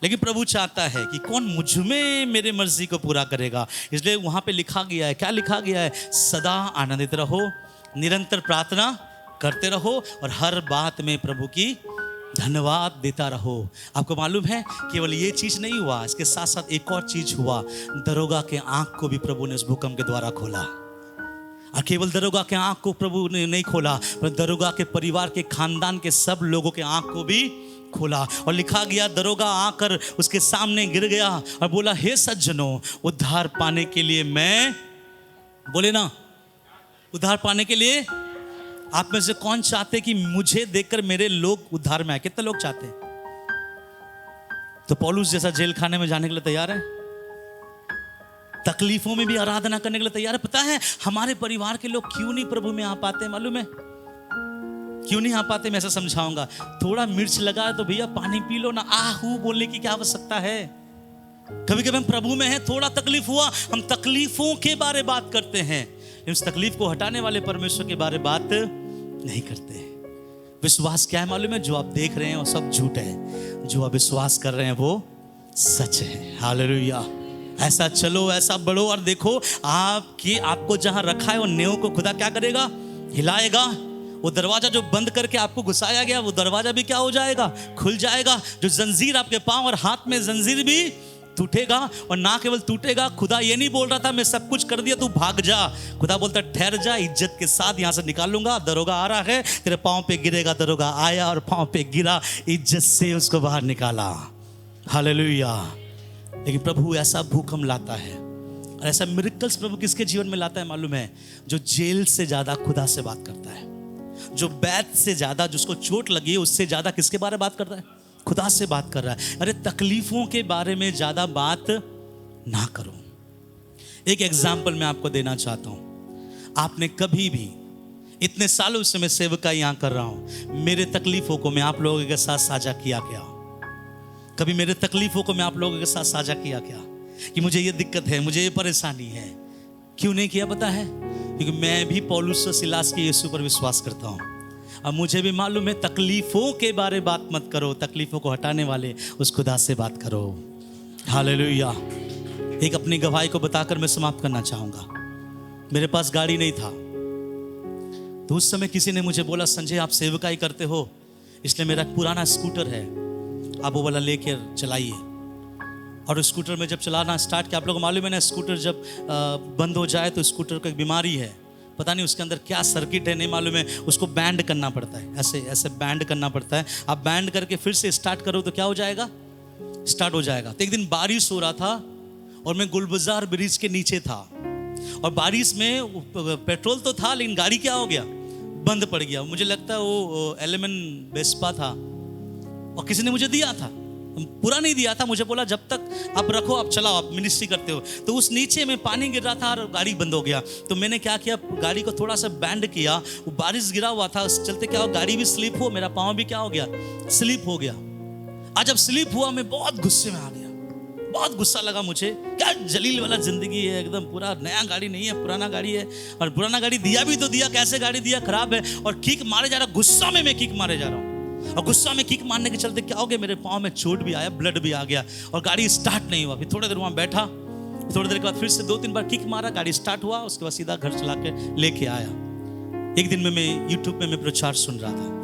लेकिन प्रभु चाहता है कि कौन मुझ में मेरे मर्जी को पूरा करेगा। इसलिए वहां पे लिखा गया है, क्या लिखा गया है? सदा आनंदित रहो, निरंतर प्रार्थना करते रहो और हर बात में प्रभु की धन्यवाद देता रहो। आपको मालूम है, केवल ये चीज नहीं हुआ, इसके साथ साथ एक और चीज हुआ। दरोगा के आंख को भी प्रभु ने उस भूकंप के द्वारा खोला। और केवल दरोगा के आंख को प्रभु ने नहीं खोला, पर दरोगा के परिवार के खानदान के सब लोगों के आंख को भी खोला। और लिखा गया, दरोगा आकर उसके सामने गिर गया और बोला, हे सज्जनों, उद्धार पाने के लिए मैं, बोले ना, उद्धार पाने के लिए आप में से कौन चाहते कि मुझे देखकर मेरे लोग उद्धार में आए? कितने लोग चाहते हैं? तो पौलुस जैसा जेल खाने में जाने के लिए तैयार है, तकलीफों में भी आराधना करने के लिए तैयार है। पता है हमारे परिवार के लोग क्यों नहीं प्रभु में आ पाते? मालूम है क्यों नहीं आ पाते, मैं ऐसा समझाऊंगा। थोड़ा मिर्च लगा है तो भैया पानी पी लो ना, आहू बोलने की क्या आवश्यकता है। कभी कभी हम प्रभु में हैं, थोड़ा तकलीफ हुआ, हम तकलीफों के बारे बात करते हैं, उस तकलीफ को हटाने वाले परमेश्वर के बारे बात नहीं करते। विश्वास क्या है मालूम है? जो आप देख रहे हैं वो सब झूठ है, जो आप विश्वास कर रहे हैं वो सच है। हालेलुया। ऐसा चलो, ऐसा बढ़ो और देखो आपको जहां रखा है वो नेव को खुदा क्या करेगा? हिलाएगा। वो दरवाजा जो बंद करके आपको घुसाया गया, वो दरवाजा भी क्या हो जाएगा? खुल जाएगा। जो जंजीर आपके पांव और हाथ में जंजीर भी टूटेगा। और ना केवल टूटेगा, खुदा ये नहीं बोल रहा था मैं सब कुछ कर दिया तू भाग जा। खुदा बोलता ठहर जा, इज्जत के साथ यहां से निकालूंगा। दरोगा आ रहा है, तेरे पांव पे गिरेगा। दरोगा आया और पांव पे गिरा, इज्जत से उसको बाहर निकाला। हालेलुया। लेकिन प्रभु ऐसा भूकंप लाता है और ऐसा मिरेकल्स प्रभु किसके जीवन में लाता है मालूम है? जो जेल से ज्यादा खुदा से बात करता है, जो बैत से ज्यादा, जिसको चोट लगी है उससे ज्यादा किसके बारे में बात करता है? खुदा से बात कर रहा है। अरे तकलीफों के बारे में ज्यादा बात ना करो। एक एग्जाम्पल मैं आपको देना चाहता हूं। आपने कभी भी, इतने सालों से मैं सेवका यहां कर रहा हूं, मेरे तकलीफों को मैं आप लोगों के साथ साझा किया क्या? कभी मेरे तकलीफों को मैं आप लोगों के साथ साझा किया क्या कि मुझे ये दिक्कत है, मुझे ये परेशानी है? क्यों नहीं किया पता है? क्योंकि मैं भी पौलुस और सिलास के यीशु पर विश्वास करता हूं। अब मुझे भी मालूम है तकलीफों के बारे बात मत करो, तकलीफों को हटाने वाले उस खुदा से बात करो। हालेलुया। एक अपनी गवाही को बताकर मैं समाप्त करना चाहूंगा। मेरे पास गाड़ी नहीं था, तो उस समय किसी ने मुझे बोला संजय आप सेवकाई करते हो, इसलिए मेरा पुराना स्कूटर है, आप वो वाला लेकर चलाइए। और स्कूटर में जब चलाना स्टार्ट किया, आप लोगों को मालूम है ना, स्कूटर जब बंद हो जाए तो स्कूटर को एक बीमारी है, पता नहीं उसके अंदर क्या सर्किट है, नहीं मालूम है, उसको बैंड करना पड़ता है, ऐसे ऐसे बैंड करना पड़ता है। आप बैंड करके फिर से स्टार्ट करो तो क्या हो जाएगा? स्टार्ट हो जाएगा। तो एक दिन बारिश हो रहा था और मैं गुलबाजार ब्रिज के नीचे था, और बारिश में पेट्रोल तो था लेकिन गाड़ी क्या हो गया? बंद पड़ गया। मुझे लगता है वो एलेमन वेस्पा था और किसी ने मुझे दिया था, पूरा नहीं दिया था। मुझे बोला जब तक आप रखो, आप चलाओ, आप मिनिस्ट्री करते हो। तो उस नीचे में पानी गिर रहा था और गाड़ी बंद हो गया। तो मैंने क्या किया, गाड़ी को थोड़ा सा बैंड किया, वो बारिश गिरा हुआ था, उस चलते क्या हो, गाड़ी भी स्लिप हो, मेरा पाँव भी क्या हो गया? स्लिप हो गया। आज जब स्लिप हुआ मैं बहुत गुस्से में आ गया, बहुत गुस्सा लगा मुझे। क्या जलील वाला जिंदगी है, एकदम पूरा नया गाड़ी नहीं है, पुराना गाड़ी है। और पुराना गाड़ी दिया भी तो दिया, कैसे गाड़ी दिया, खराब है। और किक मारे जा रहा, गुस्सा में मैं किक मारे जा रहा हूँ, और गुस्सा में किक मारने के चलते क्या हो गया, मेरे पाँव में चोट भी आया, ब्लड भी आ गया, और गाड़ी स्टार्ट नहीं हुआ। फिर थोड़ी देर वहाँ बैठा, थोड़ी देर के बाद फिर से 2-3 बार किक मारा, गाड़ी स्टार्ट हुआ, उसके बाद सीधा घर चला के लेके आया। एक दिन में मैं यूट्यूब में मैं प्रचार सुन रहा था,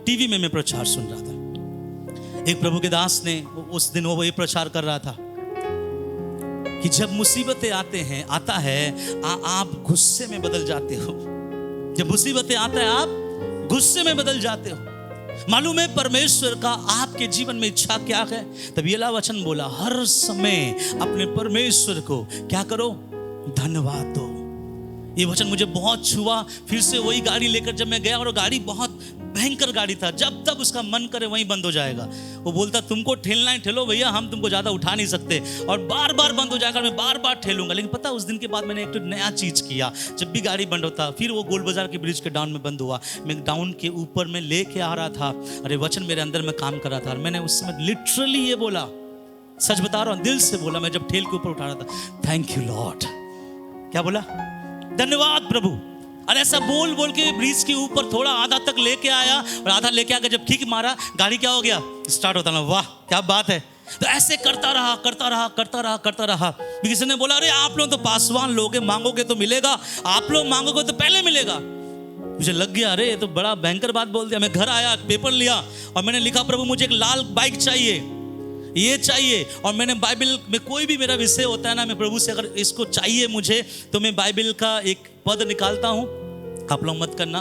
टीवी में मैं प्रचार सुन रहा था। एक प्रभु के दास ने उस दिन वो ये प्रचार कर रहा था कि जब मुसीबतें आता है आप गुस्से में बदल जाते हो। जब मुसीबतें आता है आप गुस्से में बदल जाते हो। मालूम है परमेश्वर का आपके जीवन में इच्छा क्या है? तब ये वचन बोला, हर समय अपने परमेश्वर को क्या करो? धन्यवाद दो। ये वचन मुझे बहुत छुआ। फिर से वही गाड़ी लेकर जब मैं गया, और गाड़ी बहुत भयंकर गाड़ी था, जब तक उसका मन करे वहीं बंद हो जाएगा। वो बोलता तुमको ठेलना है ठेलो भैया, हम तुमको ज्यादा उठा नहीं सकते, और बार बार बंद हो जाएगा, मैं बार बार ठेलूंगा। लेकिन पता उस दिन के बाद मैंने एक तो नया चीज किया, जब भी गाड़ी बंद होता, फिर वो गोल बाजार के ब्रिज के डाउन में बंद हुआ, मैं डाउन के ऊपर में लेके आ रहा था, अरे वचन मेरे अंदर में काम कर रहा था, और मैंने उस समय लिटरली ये बोला, सच बता रहा हूँ, दिल से बोला, मैं जब ठेल के ऊपर उठा रहा था, थैंक यू लॉर्ड। क्या बोला? धन्यवाद प्रभु। और ऐसा बोल बोल के ब्रिज के ऊपर थोड़ा आधा तक लेके आया, और आधा लेके आकर जब किक मारा, गाड़ी क्या हो गया? स्टार्ट होता ना। वाह क्या बात है। तो ऐसे करता रहा। किसी ने बोला अरे आप लोग तो पासवान लोग हैं, मांगोगे तो मिलेगा, आप लोग मांगोगे तो पहले मिलेगा। मुझे लग गया अरे ये तो बड़ा भयंकर बात बोल दिया। मैं घर आया, पेपर लिया और मैंने लिखा प्रभु मुझे एक लाल बाइक चाहिए, ये चाहिए। और मैंने बाइबल में कोई भी मेरा विषय होता है ना, मैं प्रभु से अगर इसको चाहिए मुझे, तो मैं बाइबल का एक पद निकालता हूँ, आप लोग मत करना,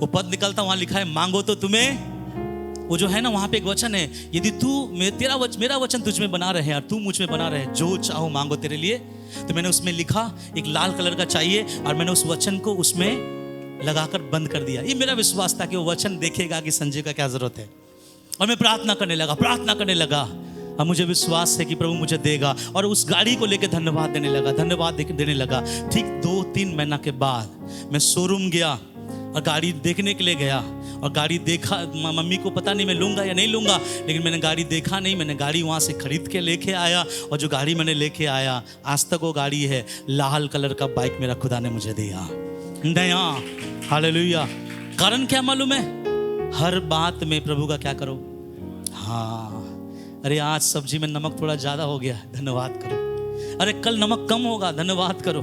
वो पद निकालता हूँ, वहाँ लिखा है मांगो तो तुम्हें, वो जो है ना वहाँ पे एक वचन है, यदि तू मेरा वचन तुझ में बना रहे और तू मुझ में बना रहे, जो चाहो मांगो तेरे लिए। तो मैंने उसमें लिखा एक लाल कलर का चाहिए, और मैंने उस वचन को उसमें लगाकर बंद कर दिया। ये मेरा विश्वास था कि वो वचन देखेगा कि संजय का क्या जरूरत है। और मैं प्रार्थना करने लगा, और मुझे विश्वास है कि प्रभु मुझे देगा। और उस गाड़ी को लेकर धन्यवाद देने लगा। ठीक 2-3 महीना के बाद मैं शोरूम गया और गाड़ी देखने के लिए गया, और गाड़ी देखा, मम्मी को पता नहीं मैं लूँगा या नहीं लूँगा, लेकिन मैंने गाड़ी देखा नहीं, मैंने गाड़ी वहाँ से खरीद के लेके आया। और जो गाड़ी मैंने लेके आया, आज तक वो गाड़ी है, लाल कलर का बाइक मेरा खुदा ने मुझे दिया, नया। हालेलुया। कारण क्या मालूम है? हर बात में प्रभु का क्या करो? हाँ, अरे आज सब्जी में नमक थोड़ा ज़्यादा हो गया, धन्यवाद करो। अरे कल नमक कम होगा, धन्यवाद करो।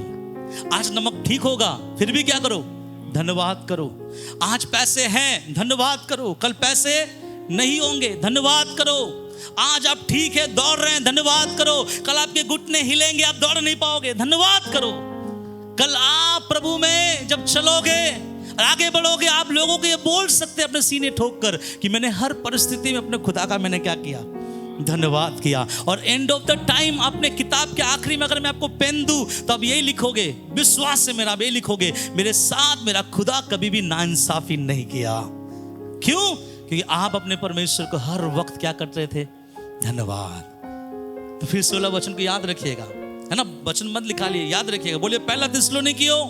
आज नमक ठीक होगा, फिर भी क्या करो? धन्यवाद करो। आज पैसे हैं, धन्यवाद करो। कल पैसे नहीं होंगे, धन्यवाद करो। आज आप ठीक है, दौड़ रहे हैं, धन्यवाद करो। कल आपके घुटने हिलेंगे, आप दौड़ नहीं पाओगे, धन्यवाद करो। कल आप प्रभु में जब चलोगे और आगे बढ़ोगे, आप लोगों को ये बोल सकते हैं अपने सीने ठोक कर कि मैंने हर परिस्थिति में अपने खुदा का मैंने क्या किया? धन्यवाद किया। और एंड ऑफ द टाइम अपने किताब के आखिरी में अगर मैं आपको पेन दूं तो आप यही लिखोगे, विश्वास से मेरा यही लिखोगे, मेरे साथ मेरा खुदा कभी भी नाइंसाफी नहीं किया। क्यों? क्योंकि आप अपने परमेश्वर को हर वक्त क्या करते थे? धन्यवाद। तो फिर 16 वचन को याद रखिएगा, है ना? वचन मत लिखा लिए, याद रखिएगा। बोलिए, पहला थिस्सलुनीकियों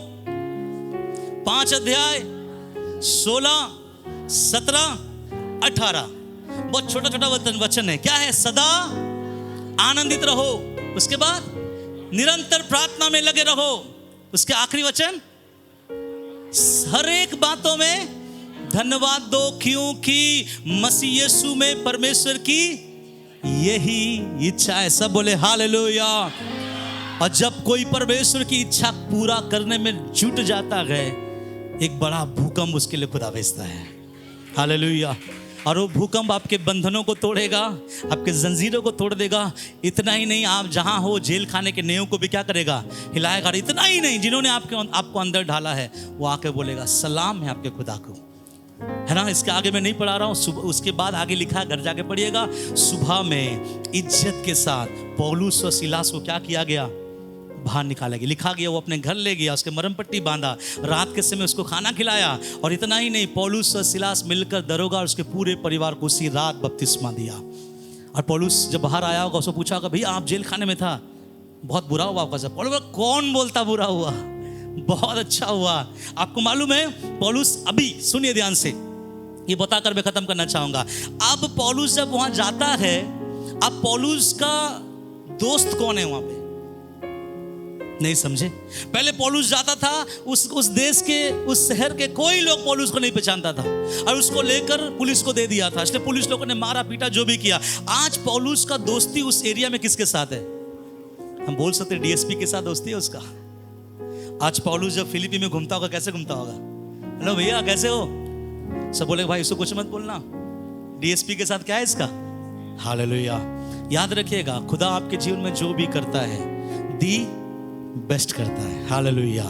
5 अध्याय 16, 17, 18। बहुत छोटा छोटा वचन है। क्या है? सदा आनंदित रहो। उसके बाद निरंतर प्रार्थना में लगे रहो। उसके आखिरी वचन, हर एक बातों में धन्यवाद दो, क्योंकि मसीह यीशु में परमेश्वर की यही इच्छा है। सब बोले हालेलुया। और जब कोई परमेश्वर की इच्छा पूरा करने में जुट जाता है, एक बड़ा भूकंप उसके लिए खुदा भेजता है। हालेलुया। और वो भूकंप आपके बंधनों को तोड़ेगा, आपके जंजीरों को तोड़ देगा। इतना ही नहीं, आप जहां हो जेल खाने के नेव को भी क्या करेगा? हिलाएगा। इतना ही नहीं, जिन्होंने आपको अंदर ढाला है वो आके बोलेगा सलाम है आपके खुदा को, है ना? इसके आगे मैं नहीं पढ़ा रहा हूँ। उसके बाद आगे लिखा है, घर जाके पढ़िएगा। सुबह में इज्जत के साथ पौलुस और सिलास को क्या किया गया? बाहर निकाला गया। लिखा गया वो अपने घर ले गया, उसके मरहम पट्टी बांधा, रात के समय उसको खाना खिलाया। और इतना ही नहीं, पौलुस और सिलास मिलकर दरोगा और उसके पूरे परिवार को उसी रात बपतिस्मा दिया। और पौलुस जब बाहर आया होगा, उसको पूछा होगा, भैया आप जेल खाने में था, बहुत बुरा हुआ आपका? सब पौलुस, कौन बोलता बुरा हुआ? बहुत अच्छा हुआ। आपको मालूम है पौलुस, अभी सुनिए ध्यान से, ये बताकर मैं खत्म करना चाहूंगा। अब पौलुस जब वहां जाता है, अब पौलुस का दोस्त कौन है वहां पे? नहीं समझे? पहले पौलुस जाता था, उस देश के, उस शहर के कोई लोग पौलुस को नहीं पहचानता था और उसको लेकर पुलिस को दे दिया था। इसलिए पुलिस लोगों ने मारा पीटा, जो भी किया। आज पौलुस का दोस्ती उस एरिया में किसके साथ है? हम बोल सकते हैं डीएसपी के साथ दोस्ती है उसका। आज पौलुस जब फिलिपी में घूमता होगा, कैसे घूमता होगा? हेलो भैया कैसे हो? सब बोले भाई इसको कुछ मत बोलना, डीएसपी के साथ क्या है इसका? हालेलुया। याद रखिएगा, खुदा आपके जीवन में जो भी करता है दी बेस्ट करता है। हालेलुया।